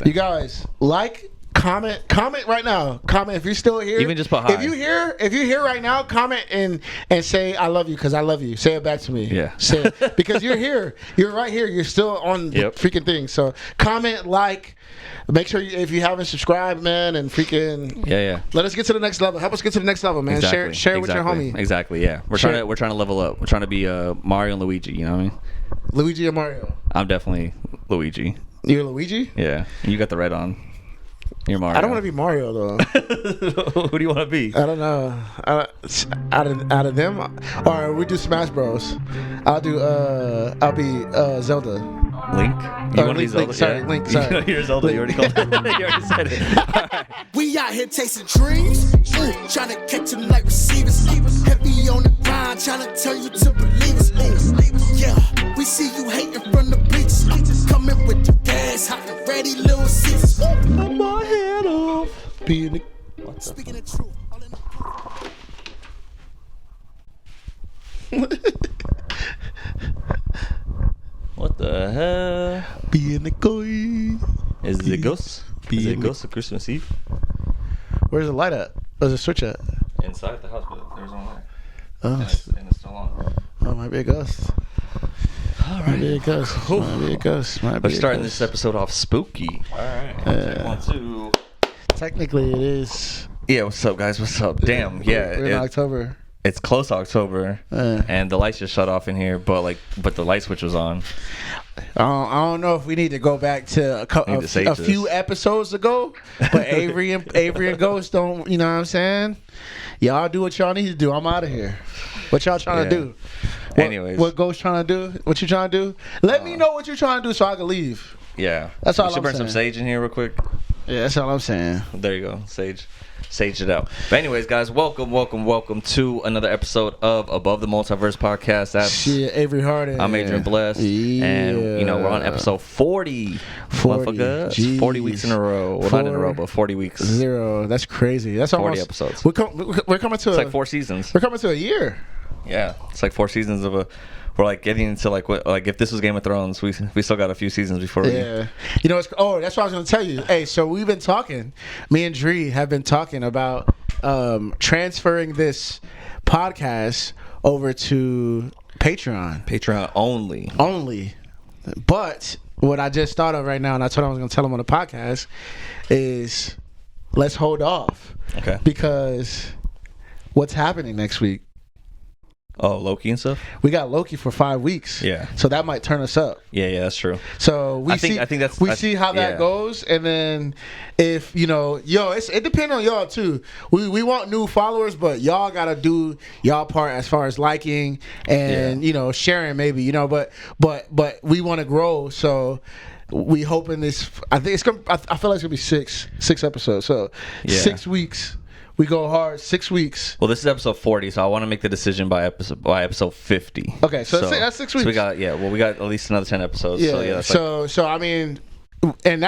You guys, comment right now. Comment if you're still here. Even just put hi. If you're here right now, comment and say I love you because I love you. Say it back to me. Yeah. Say it, because you're here. You're right here. You're still on the freaking thing. So comment, make sure if you haven't subscribed, man, and freaking let us get to the next level. Help us get to the next level, man. Exactly. Share with your homie. Exactly. Yeah. We're trying to level up. We're trying to be Mario and Luigi. You know what I mean? Luigi or Mario? I'm definitely Luigi. You're Luigi? Yeah. You got the red on. You're Mario. I don't want to be Mario though. Who do you want to be? I don't know. Out of them, or we do Smash Bros. I'll be Zelda. Link? You want to be Zelda? Sorry, yeah. Link. Sorry. You're Zelda. You already called it. You already said it. All right. We out here chasing dreams, trying to catch them like receivers. Heavy on the grind, trying to turn you to believers. Yeah, we see you hating from the bleachers. Coming with the gas, hot and ready, little Caesars. Cut my head off. Being Speaking of truth, all in What the hell? being a guy. Is it Ghost? Is it Ghost of Christmas Eve? Where's the light at? Where's the switch at? Inside the house, but there's one there. Oh, And it's still on. might be a ghost. All Might be a ghost. Might be a ghost. Might be We're a starting ghost. this episode off spooky. All right. 1, 2. Technically, it is. Yeah, what's up, guys? What's up? Damn, yeah. We're in October. It's close to October, and the lights just shut off in here, but the light switch was on. I don't know if we need to go back to a few episodes ago, but Avery and Ghost don't. You know what I'm saying? Y'all do what y'all need to do. I'm out of here. What y'all trying to do? Anyways, what Ghost trying to do? What you trying to do? Let me know what you're trying to do so I can leave. Yeah, that's all. We should burn some sage in here real quick. Yeah, that's all I'm saying. There you go, sage it out. But anyways, guys, welcome to another episode of Above the Multiverse podcast. That's Avery Harden. I'm Adrian Blest, and we're on episode 40. 40 weeks in a row. Well, not in a row, but 40 weeks. 0. That's crazy. That's 40 almost, episodes. We're coming to. It's like 4 seasons. We're coming to a year. Yeah, it's like 4 seasons of a. We're like getting into if this was Game of Thrones, we still got a few seasons before we. Yeah, that's what I was gonna tell you. Hey, so we've been talking. Me and Dre have been talking about transferring this podcast over to Patreon. Patreon only. But what I just thought of right now, and I told him I was gonna tell him on the podcast, is let's hold off. Okay. Because what's happening next week? Oh, Loki and stuff? We got Loki for 5 weeks. Yeah. So that might turn us up. Yeah, that's true. So I think see how that goes, and then if it depends on y'all too. We want new followers, but y'all gotta do y'all part as far as liking and sharing maybe, but we want to grow, so we hoping this. I think it's gonna. I feel like it's gonna be six episodes. So 6 weeks. We go hard 6 weeks. Well, this is episode 40, so I want to make the decision by episode 50. Okay, so that's 6 weeks. So we got at least another 10 episodes. Yeah. So I mean, and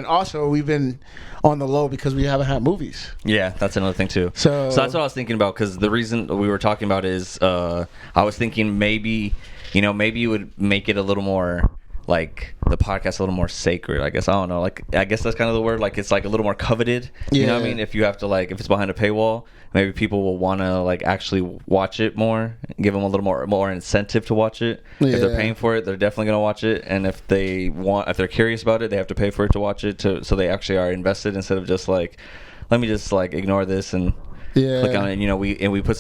also we've been on the low because we haven't had movies. Yeah, that's another thing too. So that's what I was thinking about, because the reason we were talking about is I was thinking maybe you would make it a little more, like, the podcast a little more sacred, I guess. I don't know. Like, I guess that's kind of the word. Like, it's like a little more coveted. You know what I mean? If you have to, like, if it's behind a paywall, maybe people will want to, like, actually watch it more, give them a little more incentive to watch it. If they're paying for it, they're definitely going to watch it. And if they're curious about it, they have to pay for it to watch it, so they actually are invested, instead of just like, let me just like ignore this and click on it. We put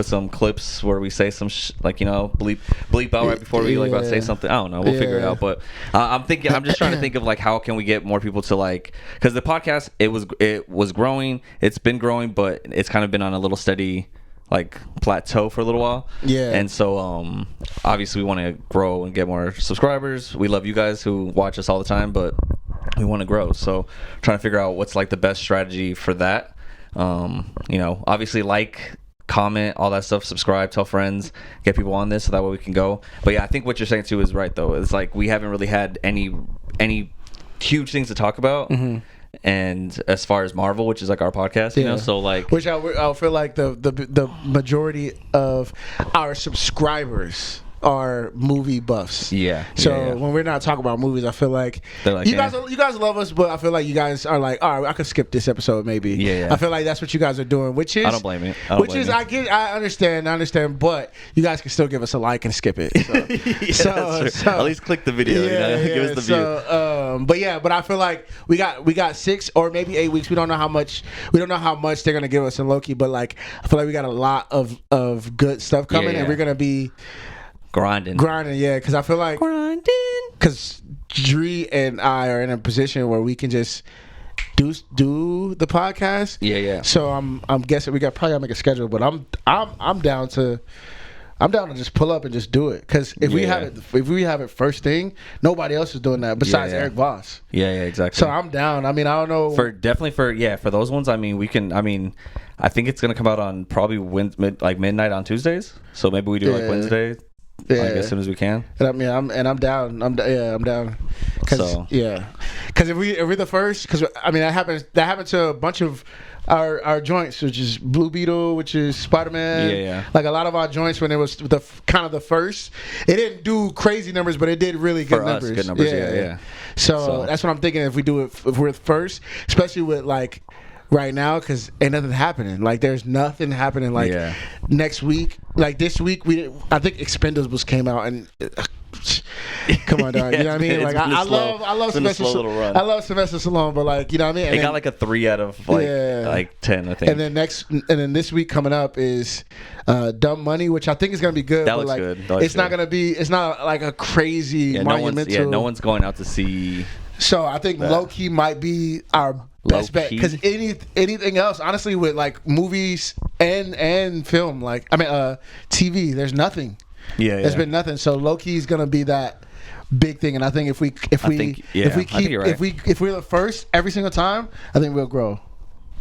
some clips where we say some bleep out right before we about to say something. I don't know, we'll figure it out. But I'm just trying to think of, like, how can we get more people to, like, because the podcast, it was growing, it's been growing, but it's kind of been on a little steady, like, plateau for a little while. And so obviously we want to grow and get more subscribers. We love you guys who watch us all the time, but we want to grow, so trying to figure out what's, like, the best strategy for that. Obviously, like, comment, all that stuff, subscribe, tell friends, get people on this, so that way we can go. But yeah, I think what you're saying too is right, though. It's like we haven't really had any huge things to talk about. And as far as Marvel, which is like our podcast, so like, which I feel like the majority of our subscribers are movie buffs. Yeah. So when we're not talking about movies, I feel like, you guys love us, but I feel like you guys are like, all right, I could skip this episode maybe. Yeah. I feel like that's what you guys are doing, which is, I don't blame it. I understand, but you guys can still give us a like and skip it. So, so at least click the video. Give us the view. But I feel like we got 6 or maybe 8 weeks. We don't know how much they're gonna give us in Loki, but like I feel like we got a lot of good stuff coming, and we're gonna be grinding, because I feel like because Dre and I are in a position where we can just do the podcast. So I'm guessing we probably gotta make a schedule, but I'm down to just pull up and just do it, because if we have it first thing, nobody else is doing that besides Eric Voss. Exactly. So I'm down. I mean, I don't know for those ones. I mean, we can. I mean, I think it's gonna come out on probably midnight on Tuesdays. So maybe we do like Wednesday. As soon as we can. And I mean, I'm down. I'm down. Because if we're the first, because I mean that happened to a bunch of our joints, which is Blue Beetle, which is Spider-Man. Like a lot of our joints, when it was the first, it didn't do crazy numbers, but it did really good numbers. Good numbers. So that's what I'm thinking. If we're first, especially with like right now, because ain't nothing happening. Like there's nothing happening. Like next week, like this week, I think Expendables came out, and come on, dog. You know what I mean? Like I love Sylvester Stallone, but like, you know what I mean? It got like a 3 out of like 10, I think. And then this week coming up is Dumb Money, which I think is gonna be good. That looks like, good. It's not like a crazy monumental. No one's going out to see. So I think low key might be our best bet, because anything else, honestly, with like movies and film, like I mean TV, there's nothing. There's been nothing. So low key is gonna be that big thing, and I think if we're the first every single time, I think we'll grow.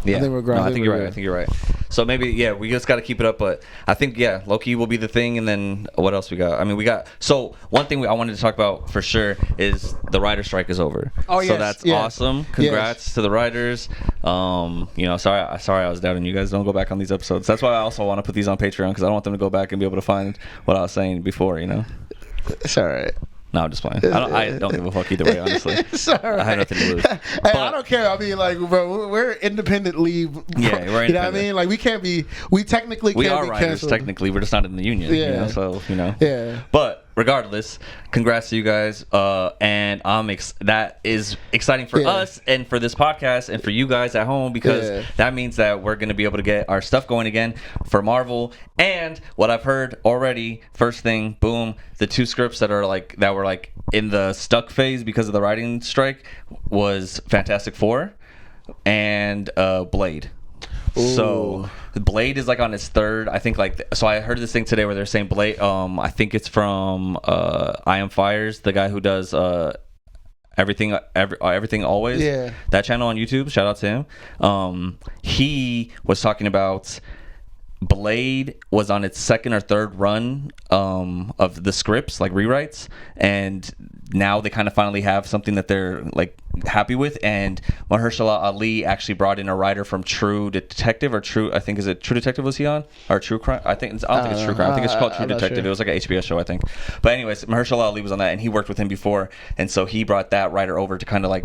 I think you're right. So maybe we just got to keep it up, but I think Loki will be the thing, and then what else we got? I mean, so one thing I wanted to talk about for sure is the writer strike is over. So that's awesome. Congrats to the writers. Sorry I was doubting you guys. Don't go back on these episodes. That's why I also want to put these on Patreon, because I don't want them to go back and be able to find what I was saying before. It's all right. No, I'm just playing. I don't give a fuck either way, honestly. Sorry. I had nothing to lose. I don't care. I mean, like, bro, we're independently. We're independent. You know what I mean? Like, we technically can't be writers, canceled. technically. We're just not in the union. Yeah. But regardless, congrats to you guys. And that is exciting for us and for this podcast and for you guys at home, because that means that we're going to be able to get our stuff going again for Marvel. And what I've heard already, first thing, boom, the 2 scripts that were in the stuck phase because of the writing strike was Fantastic Four and Blade. Ooh. So Blade is like on his 3rd, I think. So I heard this thing today where they're saying Blade. I think it's from I Am Fires, the guy who does everything always. Yeah. That channel on YouTube. Shout out to him. He was talking about Blade was on its 2nd or 3rd run of the scripts, like rewrites, and now they kind of finally have something that they're like happy with. And Mahershala Ali actually brought in a writer from True Detective, or True, I think, is it True Detective was he on, or True Crime? I don't think it's True Crime. I think it's called True Detective. Sure. It was like an HBO show, I think. But anyways, Mahershala Ali was on that, and he worked with him before, and so he brought that writer over to kind of like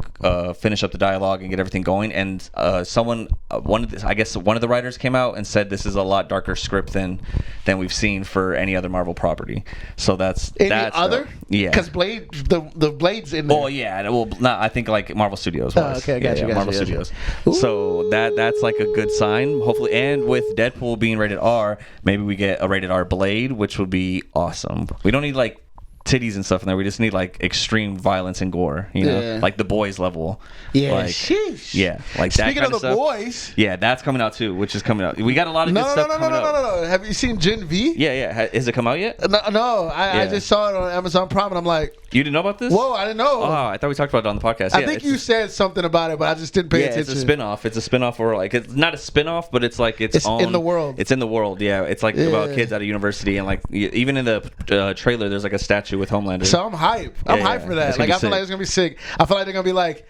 finish up the dialogue and get everything going. And one of the writers came out and said this is a lot darker script than we've seen for any other Marvel property. So that's other? Yeah, because Blade, the Blade's in there. Oh yeah, well, I think like Marvel Studios was. Okay, gotcha. Marvel Studios. So that's like a good sign, hopefully. And with Deadpool being rated R, maybe we get a rated R Blade, which would be awesome. We don't need like titties and stuff in there. We just need like extreme violence and gore, like The Boys level. Yeah, like, sheesh. Yeah, like that. Speaking kind of The Boys, yeah, that's coming out too, which is coming out. We got a lot of good stuff coming out. No. Have you seen Gen V? Yeah. Has it come out yet? No. I just saw it on Amazon Prime, and I'm like, you didn't know about this? Whoa, I didn't know. Oh, I thought we talked about it on the podcast. I think you said something about it, but I just didn't pay attention. It's a spinoff. It's a spinoff, or like it's not a spinoff, but it's like it's own, in the world. It's in the world. Yeah, it's like about kids at a university, and like even in the trailer, there's like a statue with Homelander. So I'm hyped. I'm hyped for that. Like I feel like it's gonna be sick. I feel like they're gonna be like,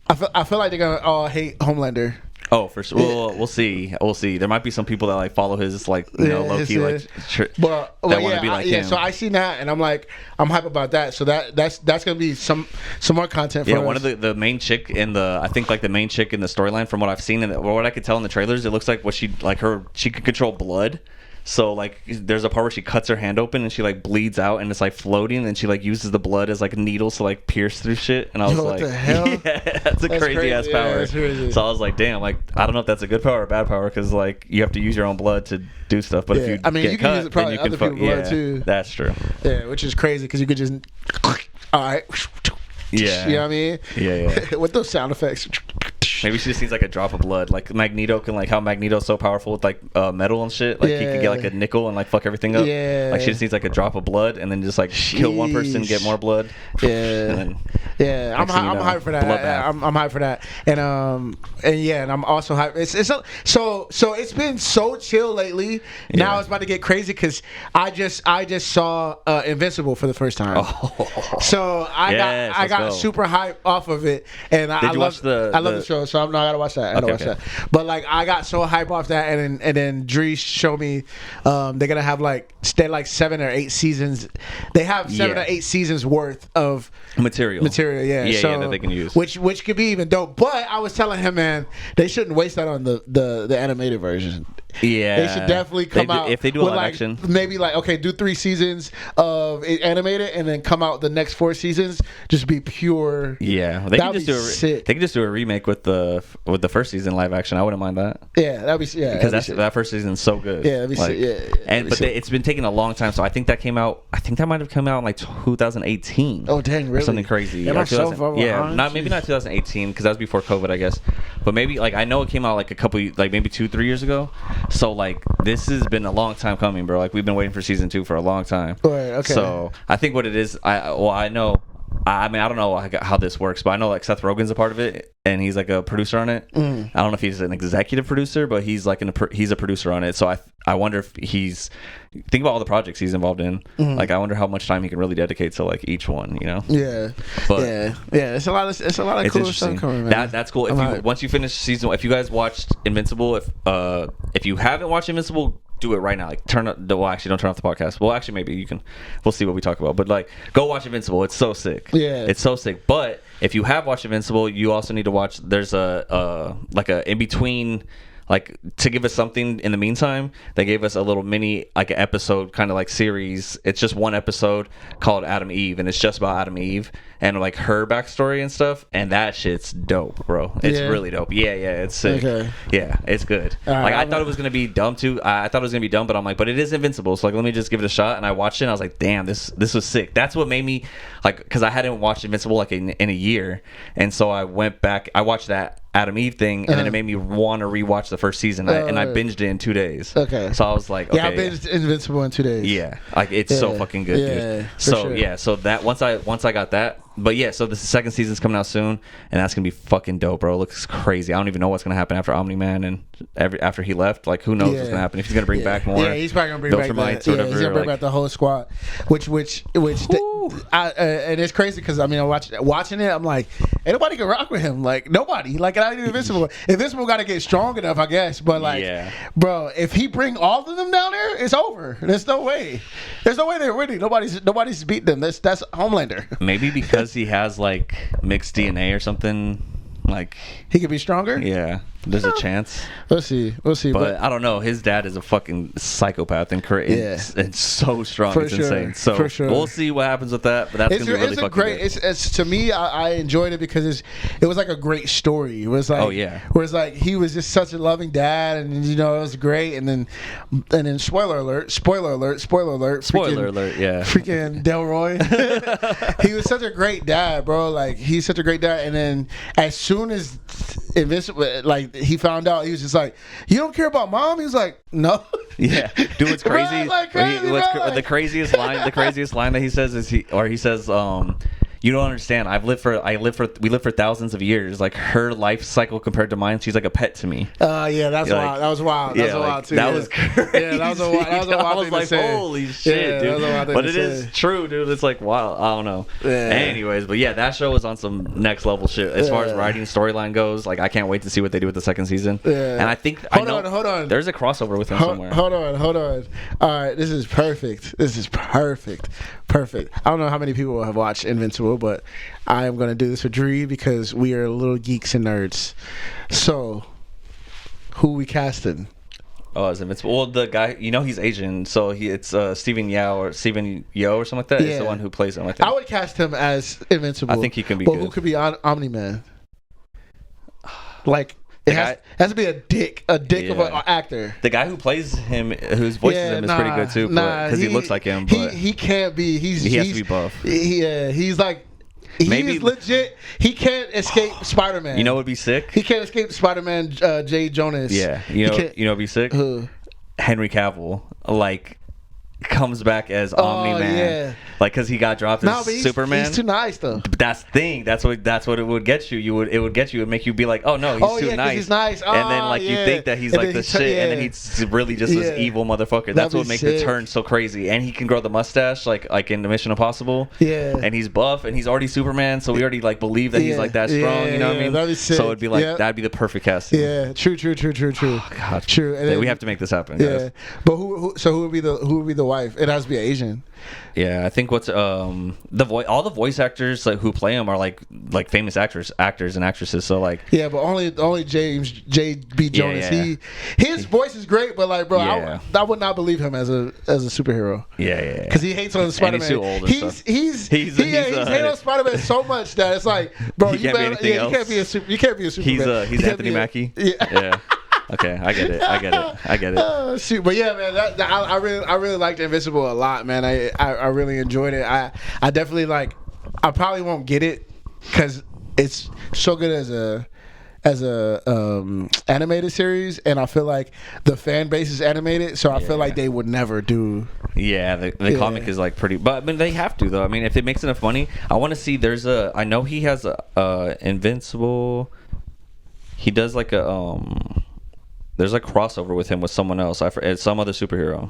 I feel like they're gonna all hate Homelander. Oh, for sure. We'll see. We'll see. There might be some people that like follow his like low key like that want to be like him. So I seen that and I'm like I'm hype about that. So that's gonna be some more content for us. One of the main chick in the I think like the main chick in the storyline from what I've seen and what I could tell in the trailers, it looks like she can control blood. So like there's a part where she cuts her hand open and she like bleeds out and it's like floating and she like uses the blood as like needles to like pierce through shit and I was like, what the hell? Yeah, that's crazy ass power. So I was like, damn, like I don't know if that's a good power or bad power because like you have to use your own blood to do stuff. But if you you can use it probably other people's blood too. That's true. Yeah, which is crazy because you could just all right. Yeah, you know what I mean? Yeah. With those sound effects. Maybe she just needs like a drop of blood, like Magneto can, like how Magneto's so powerful with like metal and shit. Like he could get like a nickel and like fuck everything up. Yeah. Like she just needs like a drop of blood and then just like kill one person, get more blood. Yeah. And then I'm hyped for that. I'm hyped for that. And I'm also hyped. So it's been so chill lately. Now it's about to get crazy because I just saw Invincible for the first time. Oh. So I got super hyped off of it, and I love the show. So I gotta watch that. I gotta watch that. But like I got so hyped off that, and then Dre showed me they're gonna have like 7 or 8 seasons. They have 7 or 8 seasons worth of material. Yeah, so, that they can use, which could be even dope. But I was telling him, man, they shouldn't waste that on the animated version. Yeah, they should definitely come out if they do a live action. Maybe like do 3 seasons of it animated, and then come out the next 4 seasons just be pure. Yeah, they can just do a remake with the first season live action. I wouldn't mind that. Yeah, that'd be because that first season's so good. Yeah, that'd be sick. It's been taking a long time, so I think that might have come out in like 2018. Oh dang, really? Or something crazy. Yeah, so far behind. Maybe not 2018 because that was before COVID, I guess. But maybe like I know it came out like a couple, like maybe 2-3 years ago. So like this has been a long time coming, bro. Like we've been waiting for season 2 for a long time. Right, okay. So I think what it is, I know. I mean, I don't know how this works, but I know like Seth Rogen's a part of it, and he's like a producer on it. I don't know if he's an executive producer, but he's like he's a producer on it. So I wonder if think about all the projects he's involved in. Like I wonder how much time he can really dedicate to like each one, you know? Yeah, but yeah. It's a lot of cool stuff coming, man. That's cool. Once you finish season 1, if you guys watched Invincible, if you haven't watched Invincible, do it right now. Like don't turn off the podcast. Well, actually, maybe you can. We'll see what we talk about. But like, go watch Invincible. It's so sick. Yeah, it's so sick. But if you have watched Invincible, you also need to watch. There's a in between. Like to give us something in the meantime, they gave us a little mini like an episode kind of like series. It's just one episode called Adam Eve, and it's just about Adam Eve and like her backstory and stuff. And that shit's dope, bro. It's really dope. Yeah, it's sick. Okay. Yeah, it's good. Like I thought it was gonna be dumb too. I thought it was gonna be dumb, but I'm like, but it is Invincible, so like let me just give it a shot. And I watched it, and I was like, damn, this was sick. That's what made me like, because I hadn't watched Invincible like in a year, and so I went back. I watched that Adam Eve thing, and then it made me want to rewatch the first season, and I binged it in 2 days. Okay. So I was like, okay. Yeah, I binged Invincible in 2 days. Yeah, like it's so fucking good, dude. So that once I got that. But yeah, so the second season's coming out soon, and that's gonna be fucking dope, bro. It looks crazy. I don't even know what's gonna happen after Omni-Man and after he left. Like, who knows what's gonna happen? If he's gonna bring back more. Yeah, he's probably gonna bring back he's gonna bring back the whole squad. And it's crazy because I mean, watching it, I'm like, ain't nobody can rock with him. Like nobody. Like not even Invincible. Invincible got to get strong enough, I guess. But like, bro, if he bring all of them down there, it's over. There's no way. They're winning. Nobody's beat them. That's Homelander. Maybe because he has like mixed DNA or something. Like he could be stronger. Yeah, there's a chance. We'll see. But I don't know. His dad is a fucking psychopath and it's so strong. It's insane. So we'll see what happens with that. But that's gonna be really fucking great. It's to me, I enjoyed it because it was like a great story. It was like where it's like he was just such a loving dad, and you know it was great. And then spoiler alert. Yeah. Freaking Delroy. He was such a great dad, bro. Like he's such a great dad. And then as soon as Invincible, like he found out, he was just like, "You don't care about mom?" He was like, "No." Yeah, dude, what's crazy? Right, like crazy the craziest line that he says is he says you don't understand. We lived for thousands of years. Like her life cycle compared to mine, she's like a pet to me. Yeah, that's wild. Like, that was wild. That was wild too. That was crazy. Yeah, that was a wild. That was a wild I was thing like, to say. holy shit, dude. But it is true, dude. It's like, wow. I don't know. Yeah. Anyways, but yeah, that show was on some next level shit as far as writing storyline goes. Like, I can't wait to see what they do with the second season. Yeah. And I think hold on. There's a crossover with him somewhere. Hold on. All right, this is perfect. Perfect. I don't know how many people have watched Invincible, but I am going to do this for Dre because we are little geeks and nerds. So, who we casting? Oh, it's Invincible. Well, the guy, he's Asian, so it's Stephen Yao or something like that. Yeah. He's the one who plays him. I think. I would cast him as Invincible. I think he can be good. Who could be Omni-Man? Like, it has to be a dick of an actor. The guy who plays him, whose voices him, is pretty good too, because he looks like him. But he can't be. He has to be buff. He's like. He's legit. He can't escape Spider-Man. You know what would be sick? He can't escape Spider-Man. Jay Jonas. Yeah. You know what'd be sick? Who? Henry Cavill. Like, comes back as Omni-Man. Yeah. Like, because he got dropped as Superman. He's too nice though. But that's the thing. That's what it would get you. It would get you and make you be like, oh no, he's too nice. He's nice. And then like you think that he's like the shit, and then he's really just this evil motherfucker. That's what makes the turn so crazy. And he can grow the mustache like in the Mission Impossible. Yeah. And he's buff and he's already Superman, so we already like believe that he's like that strong. You know what I mean? That'd be sick. So it'd be like that'd be the perfect casting. Yeah. True. Oh, God. True. And then, we have to make this happen. Guys. But who would be the wife? It has to be Asian. Yeah, I think all the voice actors like who play him are like famous actors and actresses. So like but only J.B. Jonas. His voice is great, but like bro, I would not believe him as a superhero. Yeah. Because he hates on Spider-Man. He's too old. He's hating on Spider-Man so much that it's like, bro, you can't be a Superman. He's Anthony Mackie. Yeah. Okay, I get it. Oh, shoot, but yeah, man, I really liked Invincible a lot, man. I really enjoyed it. I definitely I probably won't get it because it's so good as a animated series, and I feel like the fan base is animated, so I feel like they would never do. Yeah, the comic is like pretty, but I mean they have to though. I mean if it makes enough money, I want to see. I know he has a Invincible. He does like a There's a crossover with him with someone else. It's some other superhero.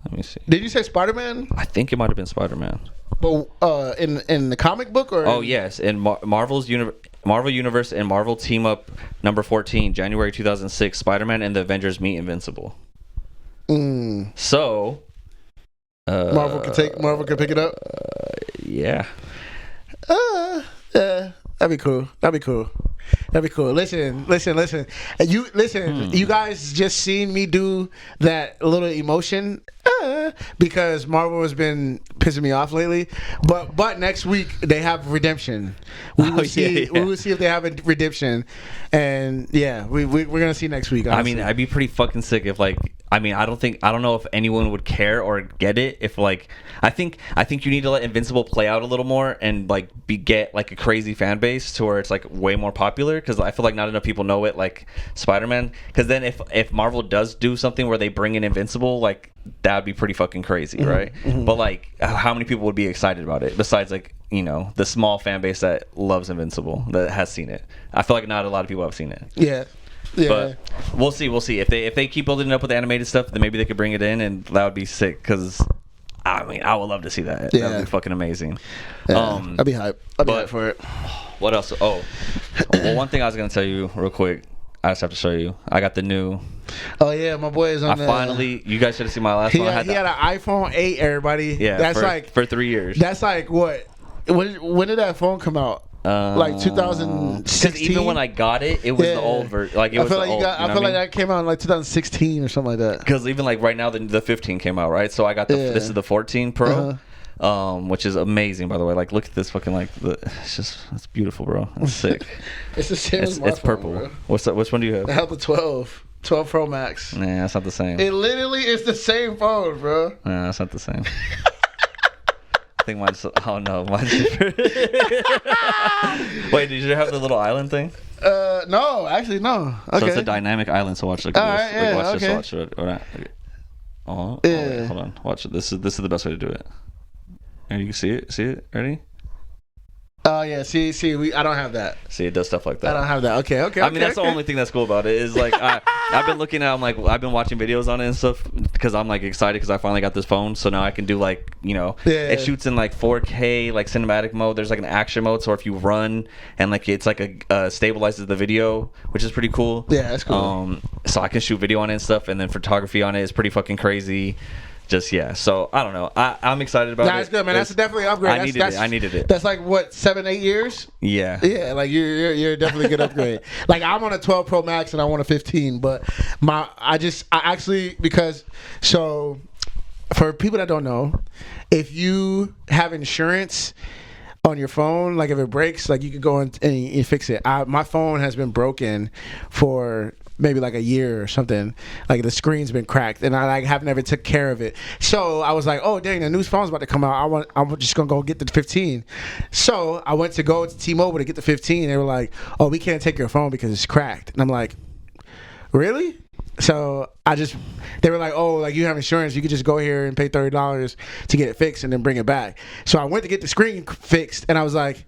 Let me see. Did you say Spider-Man? I think it might have been Spider-Man. But in the comic book or? Oh yes, in Marvel Universe and Marvel Team Up number 14, January 2006. Spider-Man and the Avengers meet Invincible. So. Marvel can pick it up. Yeah. That'd be cool. Listen. You guys just seen me do that little emotion because Marvel has been pissing me off lately. But next week they have redemption. We will see. We will see if they have a redemption, and we're gonna see next week. Honestly. I mean, I'd be pretty fucking sick if I don't know if anyone would care or get it if I think you need to let Invincible play out a little more and get a crazy fan base to where it's way more popular, because I feel like not enough people know it like Spider-Man. Because then if Marvel does do something where they bring in Invincible, that would be pretty fucking crazy, right? Mm-hmm. But how many people would be excited about it besides the small fan base that loves Invincible, that has seen it? I feel like not a lot of people have seen it. Yeah. But we'll see. If they keep building it up with the animated stuff, then maybe they could bring it in, and that would be sick. Because I would love to see that. Yeah. That'd be fucking amazing. Yeah. I'd be hyped. I'd be hyped for it. What else? Oh, well, one thing I was gonna tell you real quick. I just have to show you. I got the new. Oh yeah, my boy is on. Finally, you guys should have seen my last one. He had an iPhone 8. Everybody. Yeah. That's for 3 years. That's what? When did that phone come out? 2016. Because even when I got it, it was the old version. I feel like that came out in 2016 or something like that. Because even right now, the 15 came out, right? So I got this is the 14 Pro, which is amazing, by the way. Look at this fucking it's beautiful, bro. It's sick. It's the same as my It's phone, purple. Bro. What's that? Which one do you have? I have the 12 Pro Max. Nah, that's not the same. It literally is the same phone, bro. Nah, that's not the same. I think mine's. Oh no, mine's. Wait, did you have the little island thing? No, actually no. Okay. So it's a dynamic island. So watch this. Right, watch this. Watch it. All right. Oh, wait, hold on. Watch it. This is the best way to do it. And you can see it. See it? Ready? Oh yeah, see, I don't have that. See, it does stuff like that. I don't have that. Okay. I mean, that's the only thing that's cool about it is like I've been looking at. I've been watching videos on it and stuff because I'm like excited because I finally got this phone. So now I can do like it shoots in like 4K like cinematic mode. There's like an action mode, so if you run and like it's like stabilizes the video, which is pretty cool. Yeah, that's cool. So I can shoot video on it and stuff, and then photography on it is pretty fucking crazy. Just so I don't know. I'm excited about it. That's good, man. That's definitely an upgrade. I needed it. That's like what 7-8 years. Yeah. Like you're definitely a good upgrade. Like I'm on a 12 Pro Max and I want a 15, but so for people that don't know, if you have insurance on your phone, like if it breaks, like you could go and you fix it. My phone has been broken for maybe like a year or something. Like the screen's been cracked and I like have never took care of it. So I was like, oh dang, the new phone's about to come out. I'm just gonna go get the 15. So I went to go to T-Mobile to get the 15. They were like, oh, we can't take your phone because it's cracked. And I'm like, really? So they were like, oh, like you have insurance, you could just go here and pay $30 to get it fixed and then bring it back. So I went to get the screen fixed and I was like,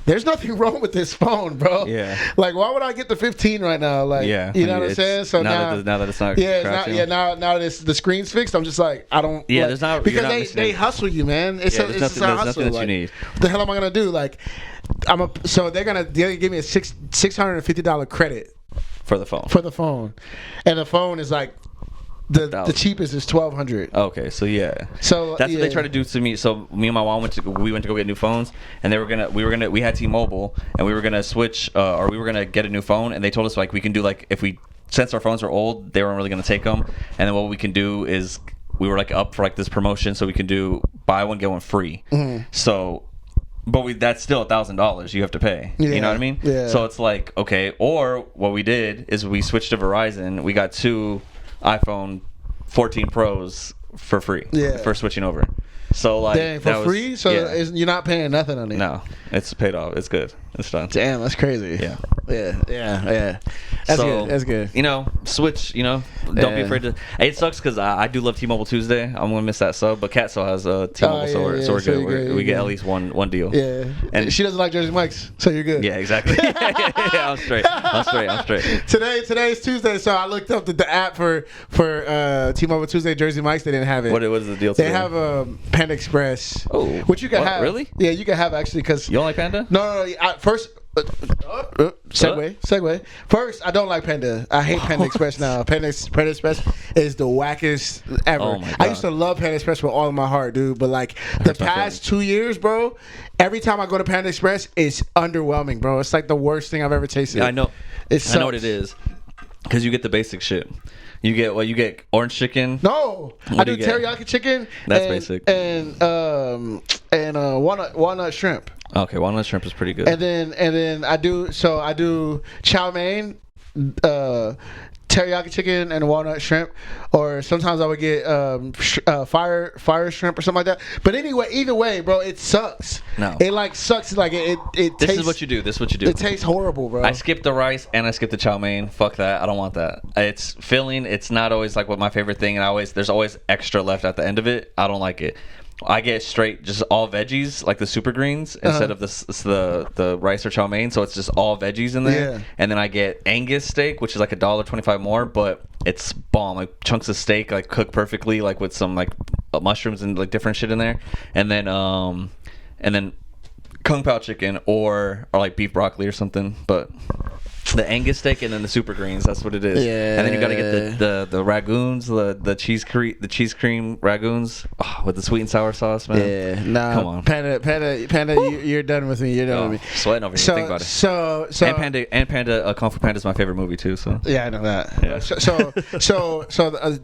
there's nothing wrong with this phone, bro. Yeah. Like, why would I get the 15 right now? Like, yeah. You know what I'm saying? So now that it's not. Yeah, now that the screen's fixed, I'm just like, I don't. Yeah, like, there's not because they hustle you, man. It's a hustle. Nothing that like, you need. What the hell am I gonna do? Like, so they're gonna give me a $650 credit for the phone. And the phone is like. The cheapest is $1,200. Okay, so yeah. So that's what they tried to do to me. So me and my mom went to go get new phones, and we had T-Mobile, and we were gonna switch or we were gonna get a new phone, and they told us like we can do like since our phones are old, they weren't really gonna take them, and then what we can do is we were like up for like this promotion, so we can do buy one get one free. Mm-hmm. So. But that's still $1,000 you have to pay. Yeah. You know what I mean? Yeah. So it's like, okay, or what we did is we switched to Verizon. We got 2 iPhone 14 Pros for free for switching over. So like, dang, for free? So you're not paying nothing on it? No, it's paid off. It's good. It's done. Damn, that's crazy. Yeah. That's good. That's good. Switch. Don't be afraid to. It sucks because I do love T-Mobile Tuesday. I'm gonna miss that sub, but Kat still has T-Mobile, so we're good. We get at least one deal. Yeah, and she doesn't like Jersey Mike's, so you're good. Yeah, exactly. I'm straight. Today's Tuesday, so I looked up the app for T-Mobile Tuesday Jersey Mike's. They didn't have it. What is the deal today? They have Panda Express. Oh, which you can have. Really? Yeah, you can have actually because you don't like Panda? No. First, segue. First, I don't like Panda. I hate Panda Express now. Panda Express is the wackest ever. Oh my God. I used to love Panda Express with all of my heart, dude. But like the past 2 years, bro, every time I go to Panda Express, it's underwhelming, bro. It's like the worst thing I've ever tasted. Yeah, I know. I know what it is. Because you get the basic shit. You get orange chicken. No, I do teriyaki chicken. That's basic. And walnut shrimp. Okay, walnut shrimp is pretty good. And then I do chow mein, teriyaki chicken and walnut shrimp, or sometimes I would get fire shrimp or something like that. But anyway, either way, bro, it sucks. No, it like sucks. Like it tastes. This is what you do. It tastes horrible, bro. I skip the rice and I skip the chow mein. Fuck that. I don't want that. It's filling. It's not always like what my favorite thing, and there's always extra left at the end of it. I don't like it. I get straight just all veggies, like the super greens, instead of the rice or chow mein. So it's just all veggies in there. Yeah. And then I get Angus steak, which is like $1.25 more, but it's bomb. Like chunks of steak, like cooked perfectly, like with some like mushrooms and like different shit in there. And then kung pao chicken or like beef broccoli or something. But the Angus steak and then the super greens, that's what it is. Yeah. And then you gotta get the ragoons, the cheese cream ragoons with the sweet and sour sauce, man. Yeah, nah. Come on, Panda, you're done with me. You're done with me. Sweating over here. Think about it. So and Panda, Kung Fu Panda is my favorite movie too. So yeah, I know that. Yeah. So the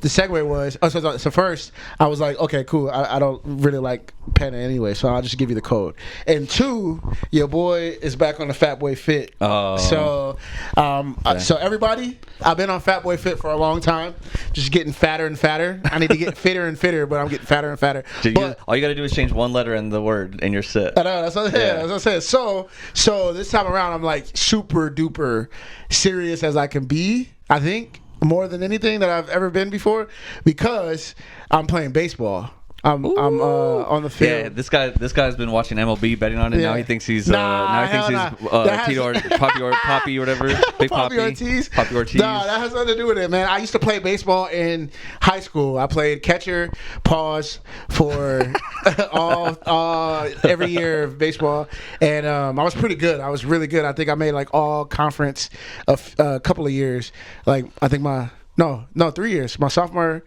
segue was so first I was like, okay, cool. I don't really like Panda anyway, so I'll just give you the code. And 2, your boy is back on the Fat Boy Fit. Oh. So everybody, I've been on Fat Boy Fit for a long time, just getting fatter and fatter. I need to get fitter and fitter, but I'm getting fatter and fatter. All you got to do is change one letter in the word and you're set. I know, that's what I said. So this time around, I'm like super duper serious as I can be, I think, more than anything that I've ever been before, because I'm playing baseball. I'm on the field. Yeah, this guy's been watching MLB, betting on it. Yeah. Now he thinks he's Tito Poppy or whatever. Big Poppy Ortiz. Poppy Ortiz. No, that has nothing to do with it, man. I used to play baseball in high school. I played catcher, pause for every year of baseball, and I was pretty good. I was really good. I think I made like all conference a couple of years. Like I think 3 years. My sophomore,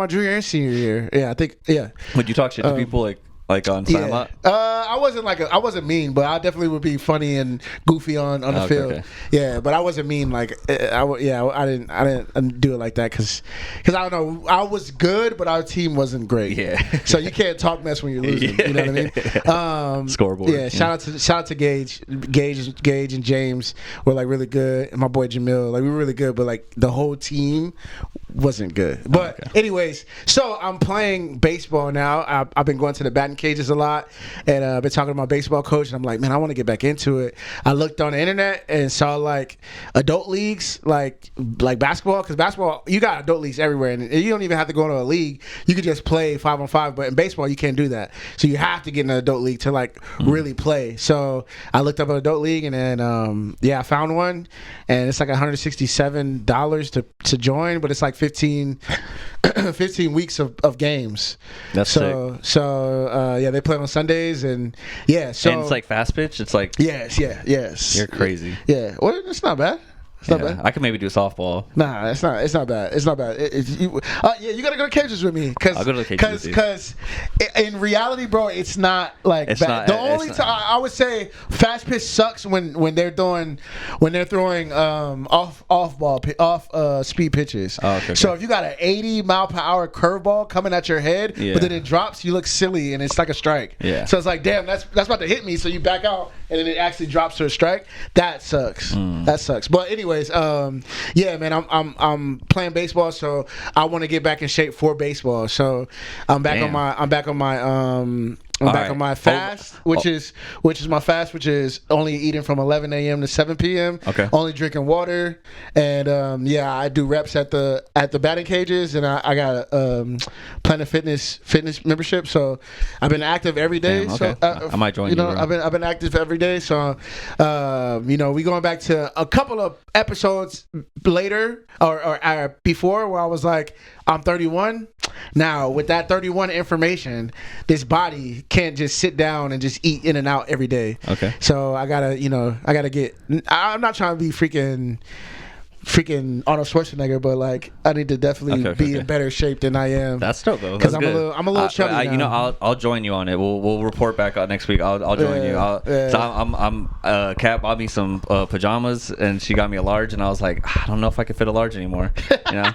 junior, and senior year. Yeah, I think. Yeah. Would you talk shit to people like on sideline? I wasn't mean, but I definitely would be funny and goofy on the field. Okay. Yeah, but I wasn't mean. Like I didn't do it like that because I don't know. I was good, but our team wasn't great. Yeah. So you can't talk mess when you're losing. Yeah. You know what I mean? Scoreboard. Yeah. Shout out to Gage and James were like really good, and my boy Jamil. Like we were really good, but like the whole team wasn't good. But anyways, so I'm playing baseball now. I've been going to the batting cages a lot, and I've been talking to my baseball coach, and I'm like, man, I want to get back into it. I looked on the internet and saw like adult leagues, like basketball, because basketball, you got adult leagues everywhere, and you don't even have to go into a league. You could just play 5-on-5, but in baseball, you can't do that. So you have to get in an adult league to like really play. So I looked up an adult league, and then I found one, and it's like $167 to join, but it's like 15 weeks of games. That's sick. So they play on Sundays, and so and it's like fast pitch. It's like yes. You're crazy. Yeah, well, it's not bad. It's not bad. I could maybe do softball. Nah, it's not bad. It's not bad. You gotta go to cages with me. I'll go to the cages because in reality, bro, it's not like it's bad. Not, the only time I would say fast pitch sucks when they're throwing off speed pitches. Oh, okay. So if you got an 80 mile per hour curveball coming at your head, but then it drops, you look silly and it's like a strike. Yeah. So it's like, damn, that's about to hit me. So you back out and then it actually drops to a strike. That sucks. That sucks. But anyways, man, I'm playing baseball, so I want to get back in shape for baseball. So I'm back on my fast, which is my fast, which is only eating from 11 a.m. to 7 p.m. Okay. Only drinking water, and I do reps at the batting cages, and I got a Planet Fitness membership. So I've been active every day. Damn, okay. So I might join you. I've been active every day. So we going back to a couple of episodes later or before where I was like, I'm 31. Now, with that 31 information, this body can't just sit down and just eat in and out every day. Okay. So I gotta get. I'm not trying to be freaking Arnold Schwarzenegger, but like I need to definitely be in better shape than I am. That's dope though. Because I'm a little chubby now. I'll join you on it. We'll report back out next week. I'll join you. So I'm Kat bought me some pajamas and she got me a large, and I was like, I don't know if I can fit a large anymore. You know.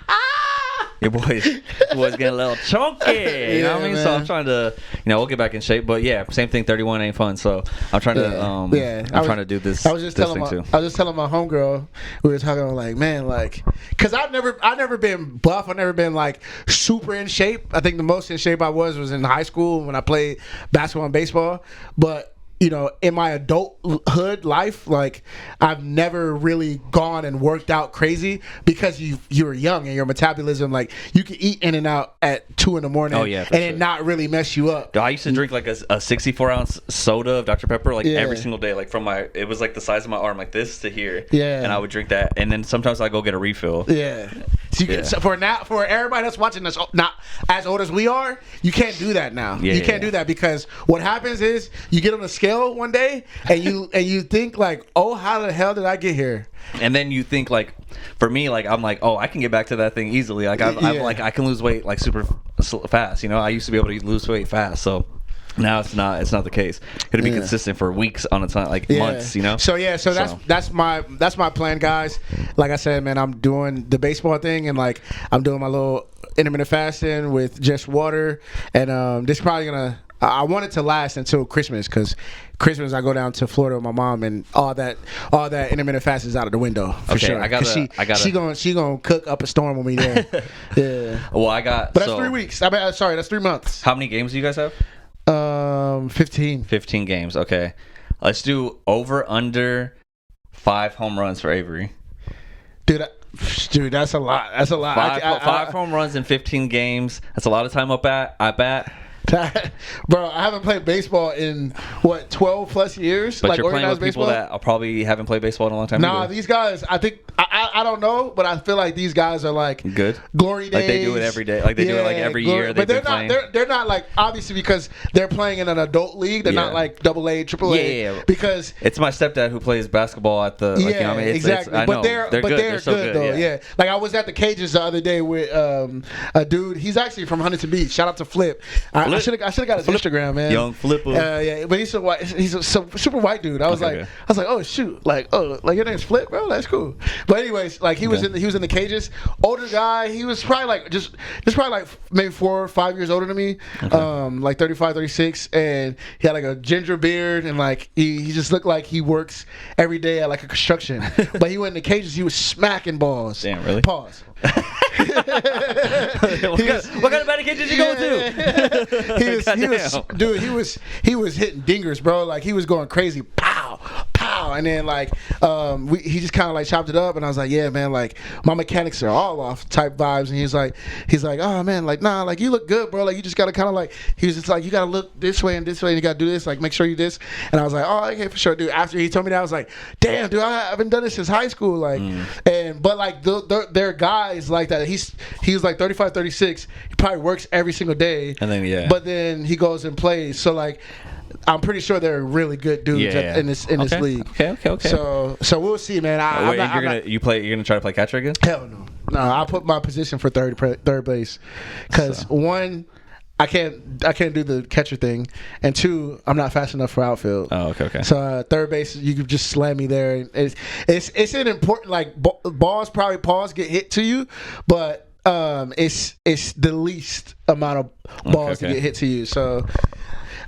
Your boy's getting a little chunky. You know what I mean? Man. So I'm trying to, we'll get back in shape. But yeah, same thing. 31 ain't fun. So I'm trying to, trying to do this. I was just telling my homegirl, we were talking like, man, like, cause I've never been buff. I've never been like super in shape. I think the most in shape I was in high school when I played basketball and baseball. But in my adulthood life, like I've never really gone and worked out crazy because you're young and your metabolism, like you can eat in and out at 2 a.m. it not really mess you up. I used to drink like a 64-ounce soda of Dr. Pepper every single day, like it was like the size of my arm, like this to here. Yeah. And I would drink that, and then sometimes I go get a refill. Yeah. So for everybody that's watching us not as old as we are, you can't do that now. You can't do that because what happens is you get on the scale one day and you think like, oh, how the hell did I get here? And then you think like, for me, like I'm like, oh, I can get back to that thing easily. Like I'm like I can lose weight like super fast. I used to be able to lose weight fast. So now it's not the case. It'll be consistent for weeks on a time, like months. So that's my plan, guys. Like I said, man, I'm doing the baseball thing and like I'm doing my little intermittent fasting with just water, and this probably gonna. I want it to last until Christmas because Christmas I go down to Florida with my mom and all that intermittent fast is out of the window for sure. She gonna cook up a storm when we there. Yeah. Well, but that's 3 weeks. That's 3 months. How many games do you guys have? 15. 15 games. Okay. Let's do over under 5 home runs for Avery. Dude, Dude, that's a lot. That's a lot. Five home runs in 15 games. That's a lot of time up at bat. Bro, I haven't played baseball in 12 plus years. But you're playing with people that probably haven't played baseball in a long time. Nah, these guys, I think I don't know, but I feel like these guys are like good glory days. Like they do it every day. Like they do it like every year. But they're not like, obviously, because they're playing in an adult league. They're not like AA, AAA. Yeah. Because it's my stepdad who plays basketball at the. Like, exactly. But they're good. They're so good though. Yeah. Like I was at the Cages the other day with a dude. He's actually from Huntington Beach. Shout out to Flip. I should have got his Instagram, man. Young Flipper. Yeah, but he's a super white dude. I was like, oh shoot, like your name's Flip, bro. That's cool. But anyways, like he was in the Cages. Older guy. He was probably like just probably like maybe 4 or 5 years older than me. Like 35, 36, and he had like a ginger beard, and like he just looked like he works every day at like a construction. But he went in the Cages. He was smacking balls. Damn, really? Pause. What kind of batting cage did you go to? He was hitting dingers, bro. Like he was going crazy. Pow, pow, and then like he just kind of like chopped it up, and I was like, yeah, man, like my mechanics are all off type vibes, and he's like, oh man, like nah, like you look good, bro. Like you just gotta kind of like, he was just like, you gotta look this way and this way, and you gotta do this, like make sure you this. And I was like, oh, okay, for sure, dude. After he told me that, I was like, damn, dude, I haven't done this since high school, like, but like they're guys like that. He's like 35, 36. He probably works every single day, and then but then he goes and plays. So like, I'm pretty sure they're really good dudes in this league. Okay. So we'll see, man. You're gonna try to play catcher again? Hell no. I'll put my position for third base, because one, I can't do the catcher thing, and two, I'm not fast enough for outfield. Oh, okay. So third base, you could just slam me there. It's an important, like balls get hit to you, but it's the least amount of balls to get hit to you. So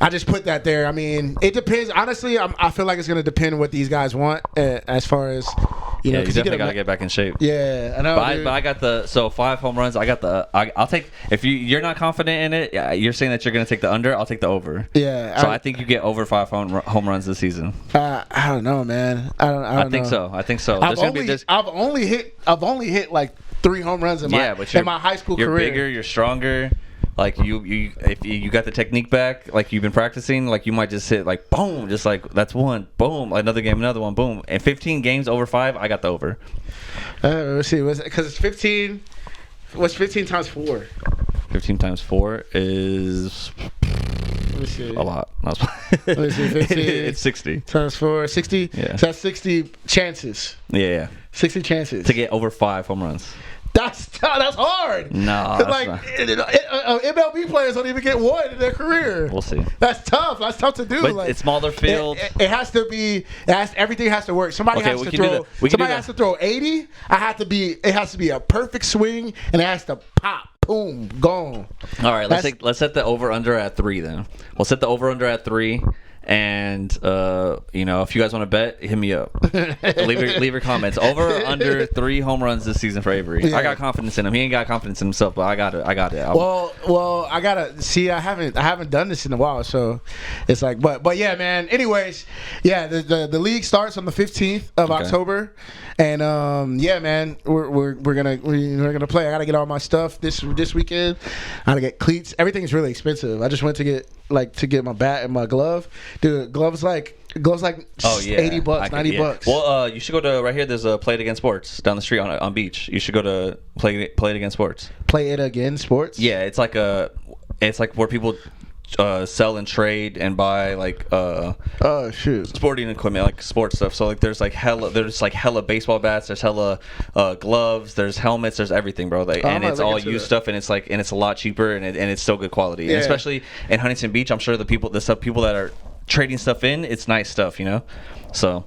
I just put that there. I mean, it depends. Honestly, I feel like it's gonna depend what these guys want as far as. You know, you definitely gotta get back in shape. Yeah, I know. But I got 5 home runs. I'll take, if you're not confident in it. You're saying that you're gonna take the under. I'll take the over. Yeah. So I think you get over 5 home runs this season. I don't know, man. I don't know. I think so. I've only hit like 3 home runs in my high school career. You're bigger. You're stronger. Like if you got the technique back, like you've been practicing, like you might just hit like boom, just like that's one, boom, another game, another one, boom. And 15 games over 5, I got the over. Let's see, because it's 15. What's 15 times 4? 15 times 4 is a lot. Let me see, 15 it's 60 times 4, 60. Yeah, so that's 60 chances. Yeah, 60 chances to get over 5 home runs. That's hard. No, like MLB players don't even get one in their career. We'll see. That's tough. That's tough to do. But like, it's smaller field. It has to be. Everything has to work. Somebody has to throw. Somebody has to throw 80. It has to be a perfect swing, and it has to pop. Boom, gone. All right, let's set the over under at 3 then. We'll set the over under at 3. And if you guys want to bet, hit me up. leave your comments. Over or under 3 home runs this season for Avery. Yeah. I got confidence in him. He ain't got confidence in himself, but I got it. Well, I gotta see. I haven't done this in a while, so it's like, but yeah, man. Anyways, yeah, the league starts on the 15th of October, and yeah, man, we're gonna play. I gotta get all my stuff this weekend. I gotta get cleats. Everything's really expensive. I just went to get my bat and my glove. Dude, gloves like $80, $90. Well, you should go to right here. There's a Play It Again Sports down the street on Beach. You should go to Play It Again Sports. Play It Again Sports. Yeah, it's like where people sell and trade and buy like sporting equipment, like sports stuff. So like there's hella baseball bats, there's hella gloves, there's helmets, there's everything, bro. Like, and it's all used stuff, and it's a lot cheaper, and it's still good quality. Yeah. And especially in Huntington Beach, I'm sure the people that are trading stuff in, it's nice stuff, So